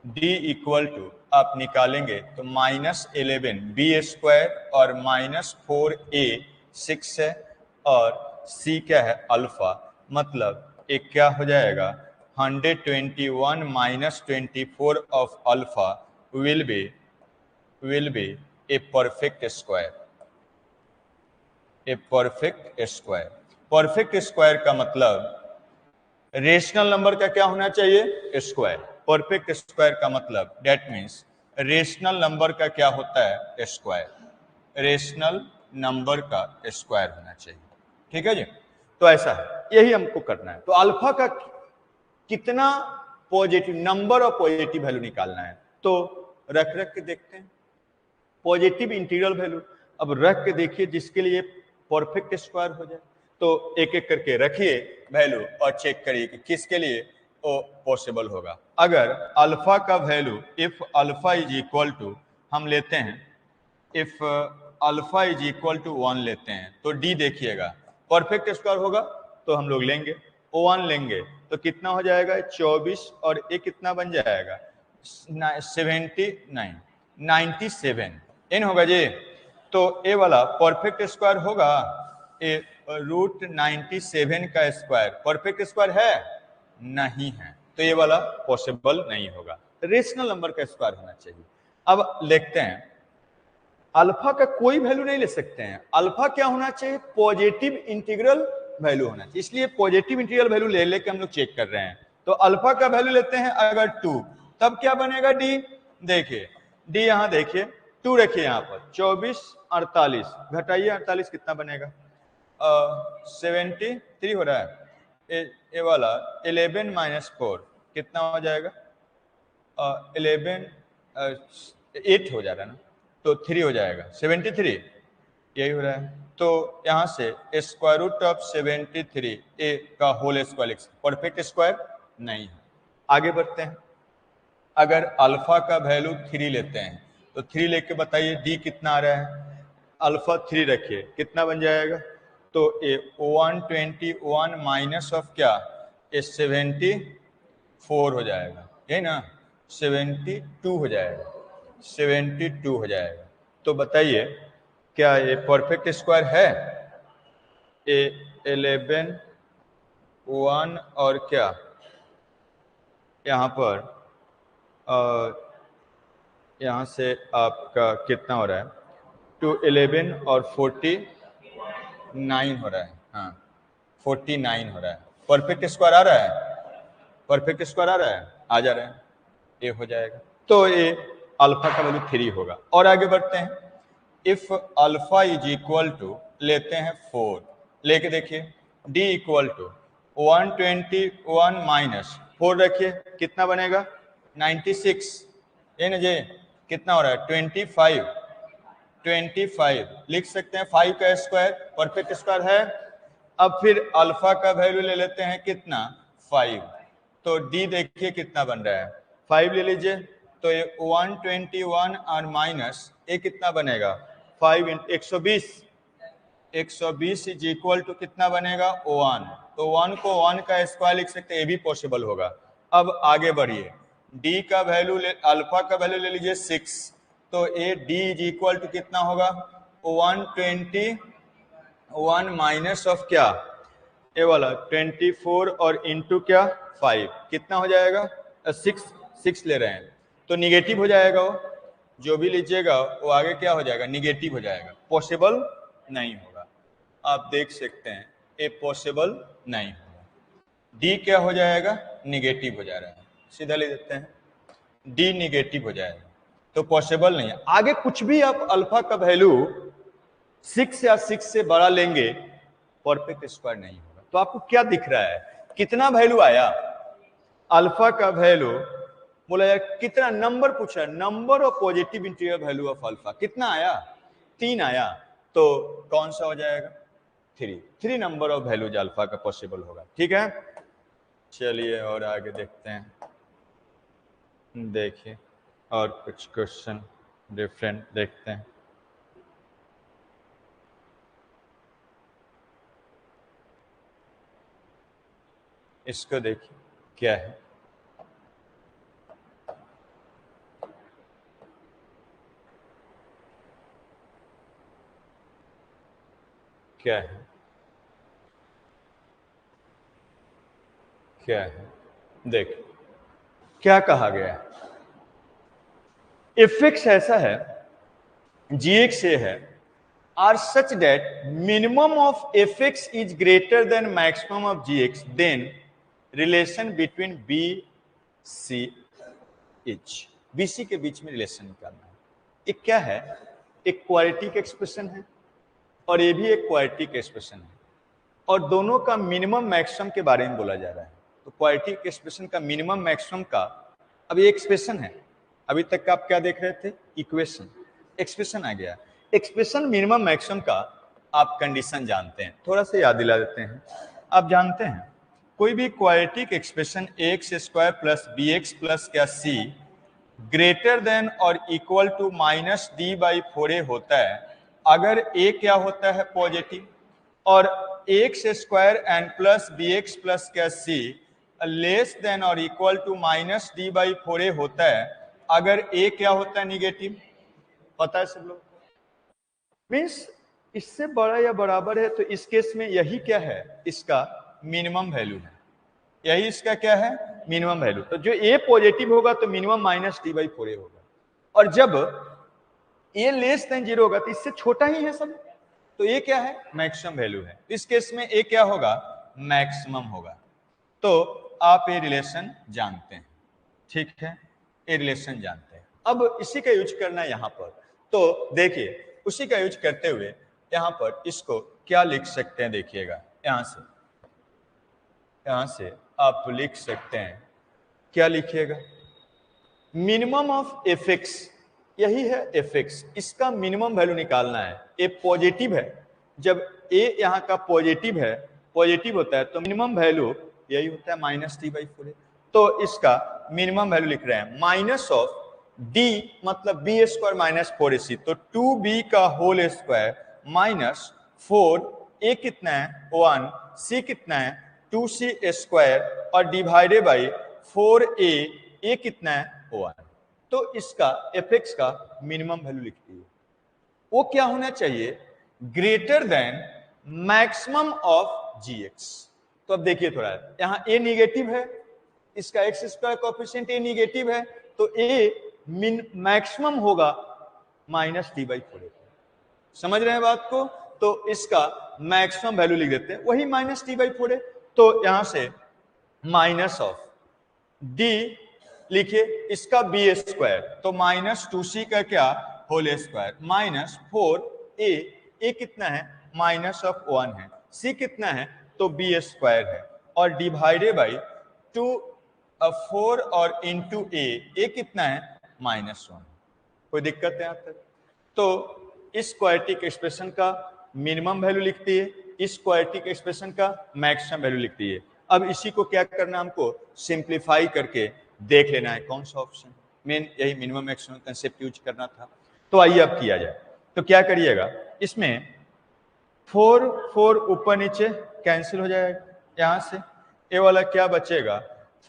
D equal to आप निकालेंगे तो -11 बी स्क्वायर और -4a 6 है, और c क्या है अल्फा, मतलब एक क्या हो जाएगा 121 - 24 of alpha will be A perfect square, A perfect square. Perfect square का मतलब रेशनल नंबर का क्या होना चाहिए स्क्वायर, परफेक्ट स्क्वायर का मतलब डेट मीन्स रेशनल नंबर का क्या होता है, स्क्वायर, रेशनल नंबर का स्क्वायर होना चाहिए। ठीक है जी, तो ऐसा है, यही हमको करना है। तो अल्फा का कितना पॉजिटिव नंबर और पॉजिटिव वैल्यू निकालना है, तो रख के देखते हैं पॉजिटिव इंटीग्रल वैल्यू। अब रख के देखिए जिसके लिए परफेक्ट स्क्वायर हो जाए, तो एक एक करके रखिए वैल्यू और चेक करिए कि किसके लिए वो पॉसिबल होगा। अगर अल्फा का value if alpha is equal to हम लेते हैं, if alpha is equal to 1 लेते हैं, तो डी देखिएगा परफेक्ट स्क्वायर होगा तो हम लोग लेंगे, 1 लेंगे तो कितना हो जाएगा 24 और ये कितना बन जाएगा 79, 97 इन होगा जी। तो ये वाला परफेक्ट स्क्वायर होगा, ये √97 का स्क्वायर परफेक्ट स्क्वायर है नहीं है, तो ये वाला पॉसिबल नहीं होगा, रेशनल नंबर का स्क्वायर होना चाहिए। अब देखते हैं अल्फा का कोई वैल्यू नहीं ले सकते हैं, अल्फा क्या होना चाहिए, पॉजिटिव इंटीग्रल वैल्यू होना चाहिए, इसलिए पॉजिटिव इंटीग्रल वैल्यू ले लेके हम लोग चेक कर रहे हैं। तो अल्फा का वैल्यू लेते हैं अगर 2, तब क्या बनेगा डी, देखिए डी यहां देखिए 2 रखिए यहां पर 24 48 घटाइए 48 कितना बनेगा 73 हो रहा है, ये वाला 11 - 4 कितना हो जाएगा 11 8 हो जा रहा है ना, तो 3 हो जाएगा 73, यही हो रहा है। तो यहां से √73 ए का होल स्क्वायर, परफेक्ट स्क्वायर नहीं है। आगे बढ़ते हैं, अगर अल्फा का वैल्यू 3 लेते हैं तो 3 लेके बताइए डी कितना आ रहा है, अल्फा 3 रखिए कितना बन जाएगा, तो ए 121 माइनस ऑफ क्या, ये 74 हो जाएगा, यही ना 72 हो जाएगा, 72 हो जाएगा। तो बताइए क्या ये परफेक्ट स्क्वायर है, ए 11 1 और क्या यहाँ पर यहाँ से आपका कितना हो रहा है 2 11 और 49 हो रहा है, हाँ 49 हो रहा है, परफेक्ट स्क्वायर आ रहा है, परफेक्ट स्क्वायर आ रहा है, आ जा रहा है, ये हो जाएगा। तो ये अल्फा का वैल्यू 3 होगा। और आगे बढ़ते हैं, if alpha is equal to लेते हैं 4, लेके देखिए डी इक्वल टू 121 माइनस 4 रखिए कितना बनेगा 96, ये ना जी कितना हो रहा है 25 लिख सकते हैं, 5 का स्क्वायर परफेक्ट स्क्वायर है। अब फिर अल्फा का वैल्यू ले लेते हैं कितना 5, तो डी देखिए कितना बन रहा है 5 ले लीजिए, तो ये 121 और माइनस ये कितना बनेगा 5 120 इज इक्वल टू कितना बनेगा 1, तो 1 को 1 का स्क्वायर लिख सकते हैं, ये भी पॉसिबल होगा। अब आगे बढ़िए, डी का वैल्यू अल्फा का वैल्यू ले लीजिए 6, तो A D is equal to कितना होगा 121 माइनस ऑफ क्या ये वाला 24 और इंटू क्या 5 कितना हो जाएगा 6 ले रहे हैं तो निगेटिव हो जाएगा, वो जो भी लीजिएगा वो आगे क्या हो जाएगा निगेटिव हो जाएगा, पॉसिबल नहीं होगा। आप देख सकते हैं ये पॉसिबल नहीं होगा, डी क्या हो जाएगा निगेटिव हो जा रहा है, सीधा ले देते हैं डी निगेटिव हो जाएगा, तो पॉसिबल नहीं है। आगे कुछ भी आप अल्फा का वैल्यू 6 या 6 से बड़ा लेंगे परफेक्ट स्क्वायर नहीं होगा। तो आपको क्या दिख रहा है कितना वैल्यू आया अल्फा का वैल्यू, बोला यार कितना नंबर पूछा, number of positive integral value of alpha कितना आया 3 आया, तो कौन सा हो जाएगा 3 नंबर ऑफ वैल्यूज अल्फा का पॉसिबल होगा। ठीक है, चलिए और आगे देखते हैं, देखिए और कुछ क्वेश्चन डिफरेंट देखते हैं। इसको देखिए क्या है, क्या है क्या है, देख क्या कहा गया है, एफएक्स ऐसा है जीएक्स ये है, are such that minimum of FX is greater than maximum of GX, then relation between B C H, BC के बीच में रिलेशन निकालना है। एक क्या है, एक क्वाड्रेटिक एक्सप्रेशन है और ये भी एक क्वाड्रेटिक एक्सप्रेशन है, और दोनों का मिनिमम मैक्सिमम के बारे में बोला जा रहा है। तो क्वाड्रेटिक एक्सप्रेशन का मिनिमम मैक्सिमम का अब ये एक्सप्रेशन है, अभी तक का आप क्या देख रहे थे, इक्वेशन, एक्सप्रेशन आ गया। एक्सप्रेशन मिनिमम मैक्सिमम का आप कंडीशन जानते हैं, थोड़ा सा याद दिला देते हैं। आप जानते हैं कोई भी quadratic expression X square plus B X plus क्या सी ग्रेटर देन और equal to minus D by 4a होता है अगर a क्या होता है, पॉजिटिव, और X square and plus B X plus क्या सी लेस देन और equal to minus D by 4a होता है अगर a क्या होता है, निगेटिव। पता है सब लोग, मीन्स इससे बड़ा या बराबर है, तो इस केस में यही क्या है, इसका मिनिमम वैल्यू है, यही इसका क्या है, मिनिमम वैल्यू। तो जो a पॉजिटिव होगा तो minimum minus D by 4a होगा, और जब a लेस देन 0 होगा तो इससे छोटा ही है सब, तो ये क्या है, मैक्सिमम वैल्यू है। इस केस में a क्या होगा, मैक्सिमम होगा। तो आप ये रिलेशन जानते हैं, ठीक है, ये रिलेशन जानते हैं। अब इसी का यूज करना है यहाँ पर, तो देखिए उसी का यूज करते हुए यहाँ पर इसको क्या लिख सकते हैं, देखिएगा यहाँ से आप लिख सकते हैं, क्या लिखिएगा, मिनिमम ऑफ एफ एक्स, यही है एफ एक्स, इसका मिनिमम वैल्यू निकालना है। ए पॉजिटिव है, जब ए यहाँ का पॉजिटिव है, पॉजिटिव होता है तो मिनिमम वैल्यू यही होता है माइनस डी बाई 4a। तो इसका मिनिमम वैल्यू लिख रहे हैं माइनस ऑफ डी, मतलब बी स्क्वायर माइनस 4ac, तो 2b का होल स्क्वायर माइनस 4, a कितना है 1, c कितना है 2c स्क्वायर, और डिवाइडेड बाई 4a, a कितना है 1। तो इसका एफ एक्स का मिनिमम वैल्यू लिखती है, वो क्या होना चाहिए, greater than maximum of G X. तो अब देखिए थोड़ा, यहाँ a निगेटिव है, इसका X square coefficient a negative है, तो a मैक्सिमम होगा माइनस डी बाई 4a। समझ रहे हैं बात को, तो इसका मैक्सिमम वैल्यू लिख देते हैं, वही माइनस डी बाई 4a। तो यहां से माइनस ऑफ डी लिखिए, इसका बी स्क्वायर, तो माइनस 2c का क्या whole square minus 4a, a कितना है माइनस ऑफ 1 है, c कितना है तो बी स्क्वायर है, और डिवाइडेड बाई 2 4 और इंटू a कितना है -1। कोई दिक्कत है यहाँ तक? तो इस क्वाड्रेटिक एक्सप्रेशन का मिनिमम वैल्यू लिखती है, इस क्वाड्रेटिक एक्सप्रेशन का मैक्सिमम वैल्यू लिखती है। अब इसी को क्या करना, हमको सिंप्लीफाई करके देख लेना है कौन सा ऑप्शन, मेन यही मिनिमम मैक्सिमम कंसेप्ट यूज करना था। तो आइए अब किया जाए। तो क्या करिएगा, इसमें 4 ऊपर नीचे कैंसिल हो जाएगा, यहाँ से ए वाला क्या बचेगा,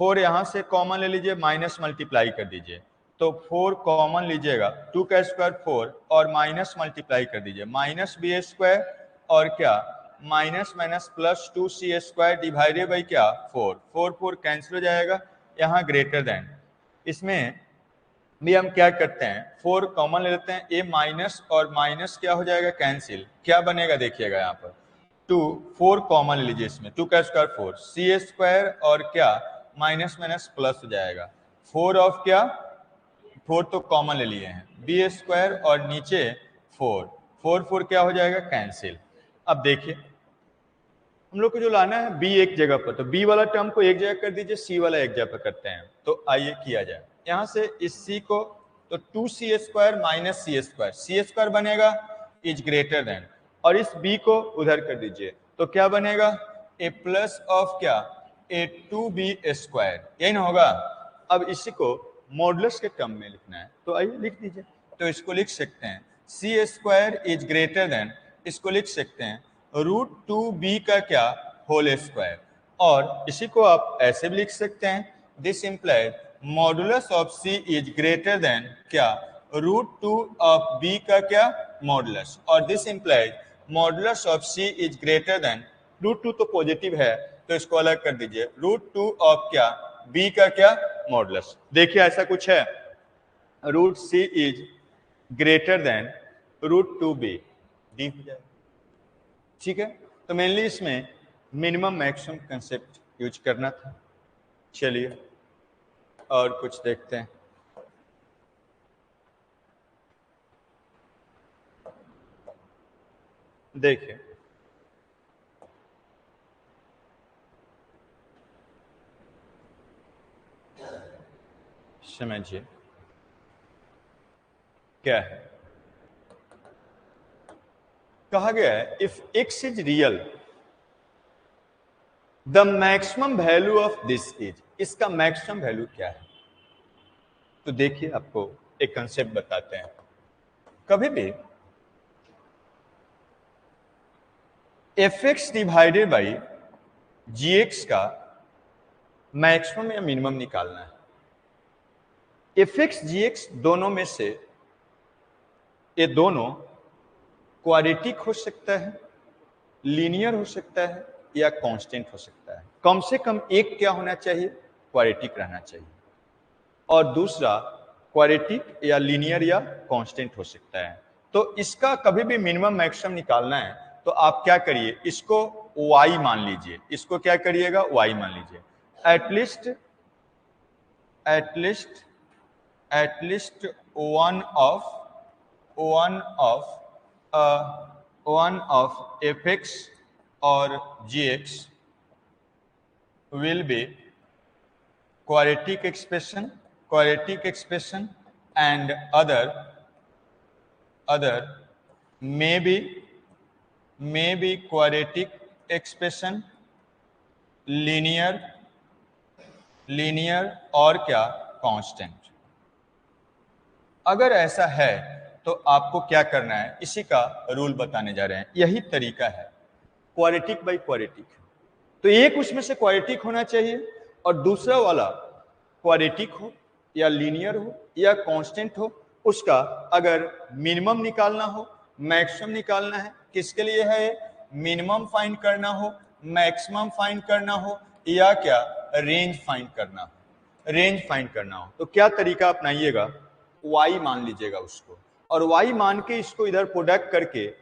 4 यहाँ से कॉमन ले लीजिए, माइनस मल्टीप्लाई कर दीजिए, तो 4 कॉमन लीजिएगा, 2 का स्क्वायर 4 और माइनस मल्टीप्लाई कर दीजिए, माइनस बी स्क्वायर और क्या minus minus plus 2c square divided by क्या 4 कैंसिल हो जाएगा, यहाँ ग्रेटर देन। इसमें भी हम क्या करते हैं, 4 कॉमन ले लेते हैं, a माइनस और माइनस क्या हो जाएगा कैंसिल, क्या बनेगा देखिएगा यहाँ पर 4 कॉमन ले लीजिए, इसमें 2 का स्क्वायर 4 c स्क्वायर और क्या माइनस माइनस प्लस हो जाएगा 4 ऑफ क्या 4 तो कॉमन ले लिए हैं, बी स्क्वायर और नीचे 4 क्या हो जाएगा कैंसिल। अब देखिए हम लोग को जो लाना है b एक जगह पर, तो b वाला टर्म को एक जगह कर दीजिए, c वाला एक जगह पर करते हैं। तो आइए किया जाए, यहाँ से इस c को तो 2c square minus c square बनेगा इज ग्रेटर देन, और इस b को उधर कर दीजिए, तो क्या बनेगा a प्लस ऑफ क्या a 2b स्क्वायर, यही ना होगा। अब इसी को मॉडुलस के टर्म में लिखना है, तो आइए लिख दीजिए। तो इसको लिख सकते हैं c square is greater then, इसको लिख सकते हैं √2b का क्या होल स्क्वायर, और इसी को आप ऐसे भी लिख सकते हैं this implies modulus of c is greater then क्या √2 ऑफ b का क्या मॉडुलस, और this implies modulus of c is greater then √2 तो पॉजिटिव है तो इसको अलग कर दीजिए √2 ऑफ क्या b का क्या मॉडुलस। देखिए ऐसा कुछ है √c is greater then √2b, D हो जाएगा, ठीक है। तो मेनली इसमें मिनिमम मैक्सिमम कंसेप्ट यूज करना था। चलिए और कुछ देखते हैं। देखिए समझिए क्या है, कहा गया है if x is real the maximum value of this is, इसका मैक्सिमम वैल्यू क्या है। तो देखिए आपको एक कंसेप्ट बताते हैं, कभी भी fx डिवाइडेड बाई gx का मैक्सिमम या मिनिमम निकालना है। fx gx दोनों में से ये दोनों क्वाड्रेटिक हो सकता है, लीनियर हो सकता है या कांस्टेंट हो सकता है। कम से कम एक क्या होना चाहिए, क्वाड्रेटिक रहना चाहिए, और दूसरा क्वाड्रेटिक या लीनियर या कांस्टेंट हो सकता है। तो इसका कभी भी मिनिमम मैक्सिमम निकालना है तो आप क्या करिए, इसको y मान लीजिए, इसको क्या करिएगा y मान लीजिए। At least one of fx or gx will be quadratic expression and other may be quadratic expression, linear और क्या कांस्टेंट। अगर ऐसा है तो आपको क्या करना है, इसी का रूल बताने जा रहे हैं। यही तरीका है क्वाड्रेटिक बाई क्वाड्रेटिक, तो एक उसमें से क्वाड्रेटिक होना चाहिए और दूसरा वाला क्वाड्रेटिक हो या लीनियर हो या कांस्टेंट हो। उसका अगर मिनिमम निकालना हो, मैक्सिमम निकालना है, किसके लिए है, मिनिमम फाइंड करना हो, मैक्सिमम फाइंड करना हो या क्या रेंज फाइंड करना हो, तो क्या तरीका अपनाइएगा, y मान लीजिएगा उसको, और y मान के इसको इधर प्रोडक्ट करके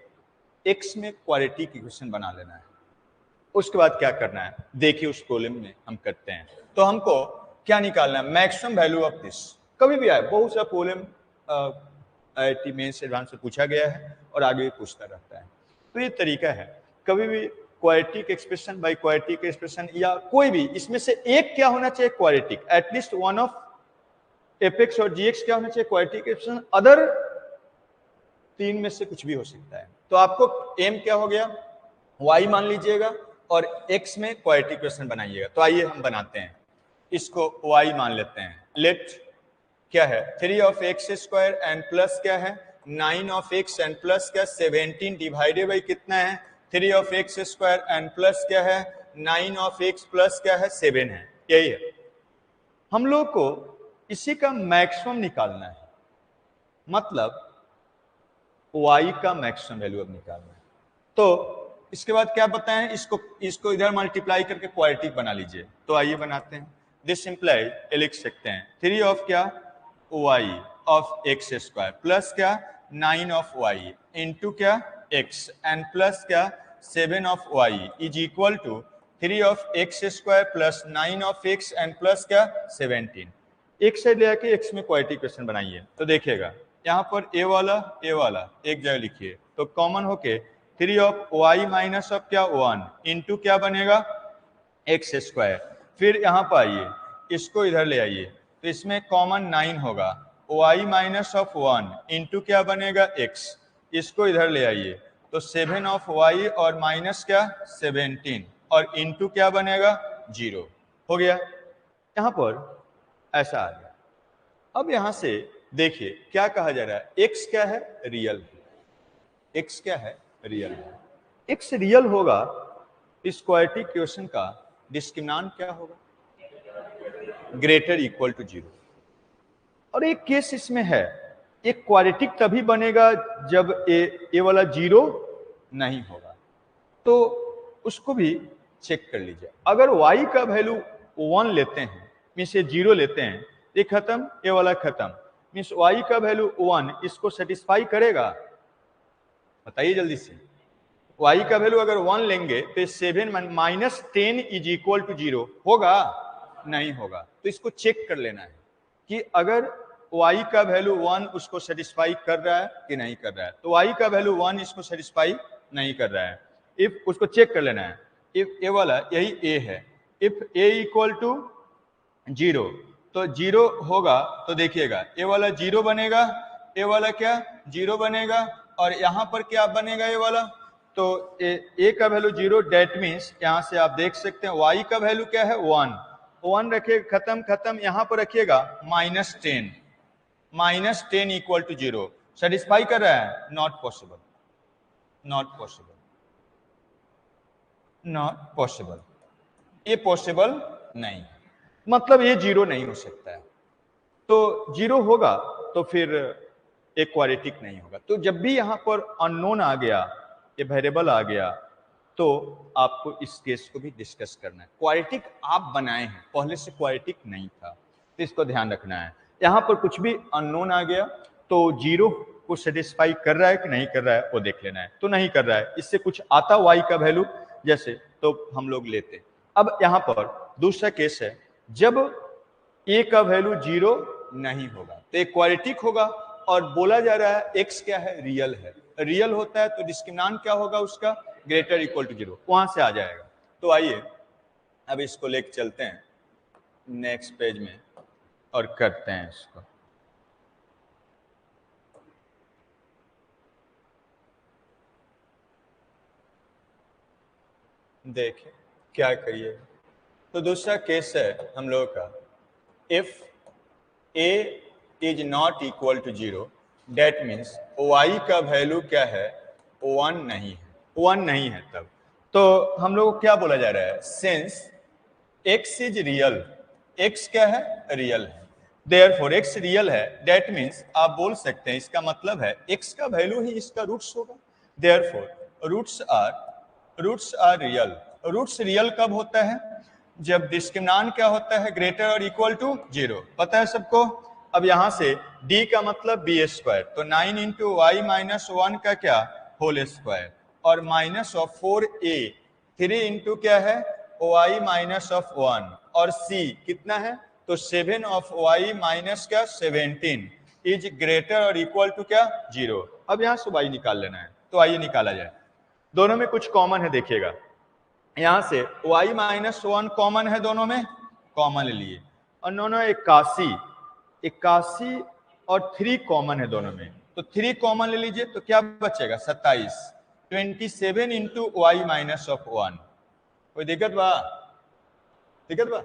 x में क्वाड्रेटिक इक्वेशन बना लेना है। उसके बाद क्या करना है देखिए, उस प्रॉब्लम में हम करते हैं। तो हमको क्या निकालना है, मैक्सिमम वैल्यू ऑफ दिस। कभी भी आए, बहुत सा प्रॉब्लम IIT मेंस एडवांस से पूछा गया है और आगे भी पूछता रहता है। तो ये तरीका है, कभी भी quadratic expression by quadratic expression या कोई भी इसमें से एक क्या होना चाहिए quadratic, at least one of fx और gx क्या होना चाहिए क्वाड्रेटिक एक्सप्रेशन, अदर तीन में से कुछ भी हो सकता है। तो आपको एम क्या हो गया, y मान लीजिएगा और x में क्वाड्रेटिक इक्वेशन बनाइएगा। तो आइए हम बनाते हैं, इसको y मान लेते हैं। लेट क्या है 3 of x square and plus क्या है 9 ऑफ एक्स एंड प्लस क्या 17 डिवाइडेड बाई कितना है 3 of x square and plus क्या है 9 ऑफ एक्स प्लस क्या है 7 है। यही है, हम लोग को इसी का मैक्सिमम निकालना है, मतलब y का मैक्सिमम वैल्यू अब निकालना है। तो इसके बाद क्या बताएं, इसको इधर मल्टीप्लाई करके क्वाड्रेटिक बना लीजिए। तो आइए बनाते हैं, दिस इंप्लाइज लिख सकते हैं 3 ऑफ क्या y of x square plus क्या 9 ऑफ y इंटू क्या x एंड प्लस क्या 7 of y is equal to 3 of x square plus 9 of x and plus क्या 17। एक साइड ले आके x में क्वाड्रेटिक इक्वेशन बनाइए। तो देखिएगा यहाँ पर a वाला एक जगह लिखिए, तो कॉमन होके 3 ऑफ y माइनस ऑफ क्या 1 इंटू क्या बनेगा एक्स स्क्वायर। फिर यहाँ पर आइए, इसको इधर ले आइए, तो इसमें कॉमन 9 होगा, y माइनस ऑफ 1 इंटू क्या बनेगा x, इसको इधर ले आइए, तो 7 ऑफ y और माइनस क्या 17 और इंटू क्या बनेगा 0 हो गया। यहाँ पर ऐसा आ गया। अब यहाँ से देखिए क्या कहा जा रहा है, x क्या है रियल, x क्या है रियल है। x रियल होगा, इस क्वाड्रेटिक इक्वेशन का डिस्क्रिमिनेंट क्या होगा, ग्रेटर इक्वल टू 0। और एक केस इसमें है, एक क्वाड्रेटिक तभी बनेगा जब ए वाला 0 नहीं होगा, तो उसको भी चेक कर लीजिए। अगर y का वैल्यू 1 लेते हैं मीन्स ये 0 लेते हैं, ये खत्म, ये वाला खत्म, मीन्स y का वैल्यू 1 इसको सेटिस्फाई करेगा, बताइए जल्दी से। y का वैल्यू अगर 1 लेंगे तो 7 माइनस 10 इज इक्वल टू 0 होगा, नहीं होगा। तो इसको चेक कर लेना है कि अगर y का वैल्यू 1 उसको सेटिस्फाई कर रहा है कि नहीं कर रहा है। तो y का वैल्यू 1 इसको सेटिस्फाई नहीं कर रहा है। इफ उसको चेक कर लेना है, इफ ए वाला यही ए है, इफ ए इक्वल टू 0 तो 0 होगा, तो देखिएगा ए वाला 0 बनेगा, ए वाला क्या 0 बनेगा, और यहां पर क्या बनेगा ए वाला, तो ए का वैल्यू 0, डेट मीन्स यहां से आप देख सकते हैं y का वैल्यू क्या है 1 रखिए, खत्म खत्म, यहां पर रखिएगा -10, -10 इक्वल टू 0 सेटिस्फाई कर रहा है, not possible, not possible, not possible, ये पॉसिबल नहीं, मतलब ये 0 नहीं हो सकता है। तो 0 होगा तो फिर एक क्वाड्रेटिक नहीं होगा। तो जब भी यहां पर अननोन आ गया, ये वेरिएबल आ गया, तो आपको इस केस को भी डिस्कस करना है। क्वाड्रेटिक आप बनाए हैं, पहले से क्वाड्रेटिक नहीं था, तो इसको ध्यान रखना है। यहां पर कुछ भी अननोन आ गया तो 0 को सेटिस्फाई कर रहा है कि नहीं कर रहा है वो देख लेना है। तो नहीं कर रहा है, इससे कुछ आता y का वैल्यू जैसे, तो हम लोग लेते। अब यहां पर दूसरा केस है, जब a का वैल्यू 0 नहीं होगा तो एक क्वाड्रेटिक होगा, और बोला जा रहा है x क्या है, रियल है। रियल होता है तो डिस्क्रिमिनेंट क्या होगा उसका, ग्रेटर इक्वल टू 0, वहां से आ जाएगा। तो आइए अब इसको लेके चलते हैं नेक्स्ट पेज में और करते हैं इसको। देखिए क्या करिए, तो दूसरा केस है हम लोगों का, if a is not equal to 0 that means y का वैल्यू क्या है, 1 नहीं है, 1 नहीं है। तब तो हम लोग को क्या बोला जा रहा है, since x is real, x क्या है, रियल है, देयरफॉर x रियल है, डेट मीन्स आप बोल सकते हैं, इसका मतलब है x का वैल्यू ही इसका रूट्स होगा, therefore roots are real. Roots real कब होता है, जब डिस्क्रिमिनेंट क्या होता है, ग्रेटर और इक्वल टू 0, पता है सबको। अब यहां से d का मतलब b स्क्वायर, तो 9 इंटू वाई माइनस 1 का क्या, होल स्क्वायर, और माइनस ऑफ 4a 3 इंटू क्या है, y माइनस ऑफ 1, और c कितना है, तो 7 ऑफ y माइनस क्या 17 इज ग्रेटर और इक्वल टू क्या 0। अब यहां से y निकाल लेना है, तो आइए निकाला जाए। दोनों में कुछ कॉमन है, देखिएगा यहां से y माइनस 1 कॉमन है, दोनों में कॉमन ले लिए, और दोनों 81 और 3 कॉमन है दोनों में, तो 3 कॉमन ले लीजिए, तो क्या बचेगा 27, 27 इंटू वाई माइनस ऑफ 1, कोई दिक्कत बा, दिक्कत बा,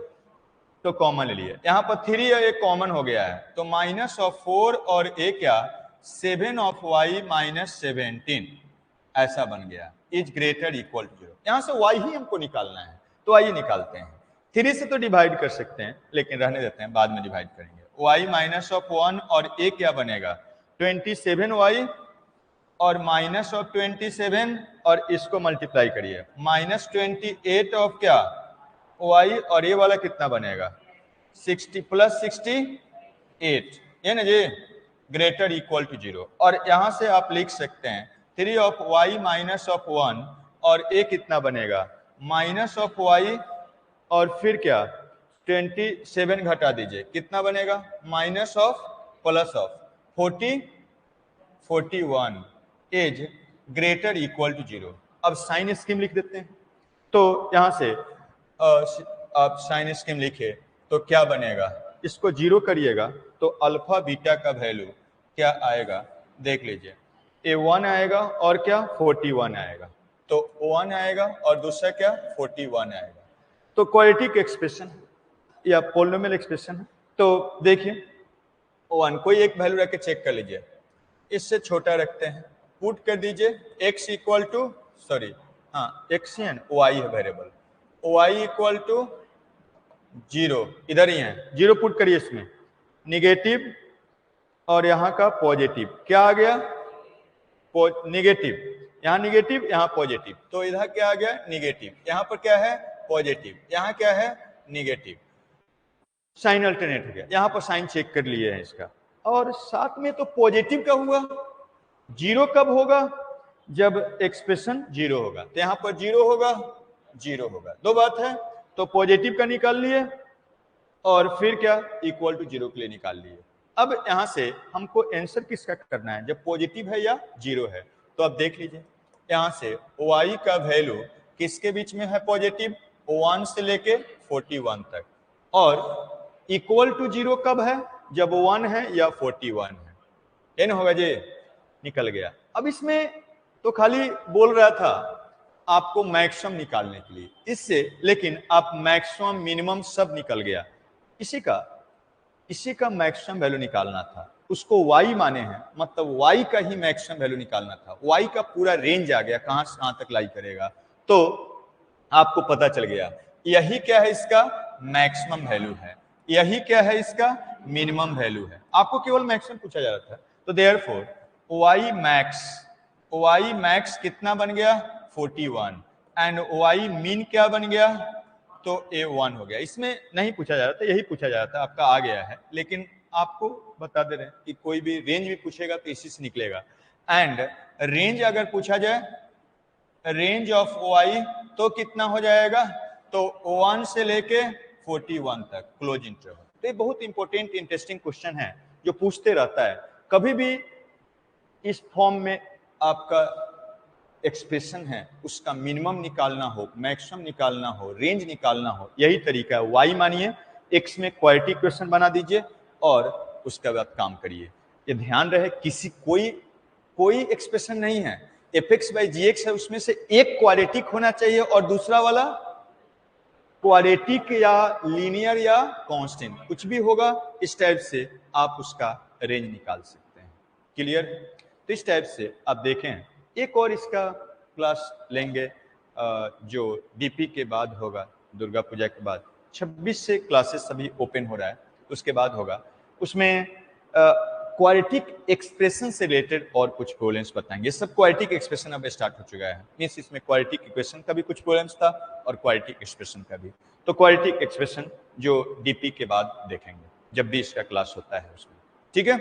तो कॉमन ले लिए। यहाँ पर 3 और 1 कॉमन हो गया है, तो माइनस ऑफ 4 और a क्या 7 ऑफ y माइनस 17 ऐसा बन गया, इज ग्रेटर इक्वल टू 0। यहाँ से y ही हमको निकालना है, तो आइए निकालते हैं। 3 से तो डिवाइड कर सकते हैं, लेकिन रहने देते हैं, बाद में डिवाइड करेंगे। y माइनस ऑफ 1 और a क्या बनेगा 27y, और माइनस ऑफ 27, और इसको मल्टीप्लाई करिए, माइनस 28 ऑफ क्या y, और ये वाला कितना बनेगा 60 प्लस 68, ये ना जी, ग्रेटर इक्वल टू 0। और यहां से आप लिख सकते हैं 3 ऑफ y माइनस ऑफ 1, और a कितना बनेगा माइनस ऑफ y, और फिर क्या 27 घटा दीजिए, कितना बनेगा minus of plus of 41 is greater equal to 0। अब साइन स्कीम लिख देते हैं, तो यहां से आप साइन स्कीम लिखे तो क्या बनेगा, इसको 0 करिएगा तो अल्फा बीटा का वैल्यू क्या आएगा, देख लीजिए, a1 आएगा और क्या 41 आएगा, तो 1 आएगा और दूसरा क्या 41 आएगा। तो क्वाड्रेटिक एक्सप्रेशन या पोलिनोमियल एक्सप्रेशन है। तो देखिए 1 कोई एक वैल्यू रख के चेक कर लीजिए, इससे छोटा रखते हैं, पुट कर दीजिए x इक्वल टू x है y है वेरिएबल, y इक्वल टू 0, इधर ही है 0 पुट करिए, इसमें निगेटिव और यहाँ का पॉजिटिव, क्या आ गया निगेटिव, यहाँ निगेटिव यहाँ पॉजिटिव, तो इधर क्या आ गया निगेटिव, यहाँ पर क्या है पॉजिटिव, यहाँ क्या है निगेटिव, साइन अल्टरनेट हो गया, यहाँ पर साइन चेक कर लिए हैं इसका, और साथ में तो पॉजिटिव का हुआ, 0 कब होगा जब एक्सप्रेशन 0 होगा, तो यहाँ पर 0 होगा 0 होगा, दो बात है, तो पॉजिटिव का निकाल लिए और फिर क्या इक्वल टू 0 के लिए निकाल लिए। अब यहां से हमको आंसर किसका करना है, जब पॉजिटिव है या 0 है, तो अब देख लीजिए यहां से y का वैल्यू किसके बीच में है पॉजिटिव, 1 से लेके 41 तक, और इक्वल टू 0 कब है, जब 1 है या 41 है। ये ना होगा जी, निकल गया। अब इसमें तो खाली बोल रहा था आपको मैक्सिमम निकालने के लिए इससे, लेकिन आप मैक्सिमम मिनिमम सब निकल गया। इसी का मैक्सिमम वैल्यू निकालना था, उसको y माने हैं, मतलब y का ही मैक्सिमम वैल्यू निकालना था। y का पूरा रेंज आ गया, कहां से कहां तक लाई करेगा, तो आपको पता चल गया यही क्या है, इसका मैक्सिमम वैल्यू है, यही क्या है, इसका मिनिमम वैल्यू है। आपको केवल मैक्सिमम पूछा जा रहा था, तो देयरफॉर y मैक्स कितना बन गया 41, एंड y मीन क्या बन गया, तो a 1 हो गया। इसमें नहीं पूछा जा रहा था, यही पूछा जा रहा था, आपका आ गया है, लेकिन आपको बता दे रहे हैं कि कोई भी रेंज भी पूछेगा तो इसी से निकलेगा। एंड रेंज अगर पूछा जाए, रेंज ऑफ y तो कितना हो जाएगा, तो 1 से लेके 41 तक क्लोज इंटरवल। तो ये बहुत इंपॉर्टेंट इंटरेस्टिंग क्वेश्चन है जो पूछते रहता है। कभी भी इस फॉर्म में आपका एक्सप्रेशन है, उसका मिनिमम निकालना हो, मैक्सिमम निकालना हो, रेंज निकालना हो, यही तरीका है। y मानिए, x में क्वाड्रेटिक इक्वेशन बना दीजिए और उसके बाद काम करिए। ये ध्यान रहे, किसी कोई एक्सप्रेशन नहीं है, fx/gx है, उसमें से एक क्वाड्रेटिक होना चाहिए और दूसरा वाला क्वाड्रेटिक या लीनियर या कांस्टेंट, कुछ भी होगा। इस टाइप से आप उसका रेंज निकाल सकते हैं। क्लियर? तो इस टाइप से आप देखें, एक और इसका क्लास लेंगे जो डीपी के बाद होगा, दुर्गा पूजा के बाद 26 से क्लासेस सभी ओपन हो रहा है, उसके बाद होगा। उसमें क्वाड्रेटिक एक्सप्रेशन से रिलेटेड और कुछ प्रॉब्लम्स बताएंगे। सब क्वाड्रेटिक एक्सप्रेशन अब स्टार्ट हो चुका है, मीन्स इसमें क्वाड्रेटिक इक्वेशन का भी कुछ प्रॉब्लम्स था और क्वाड्रेटिक एक्सप्रेशन का भी। तो क्वाड्रेटिक एक्सप्रेशन जो डीपी के बाद देखेंगे, जब भी इसका क्लास होता है उसमें। ठीक है।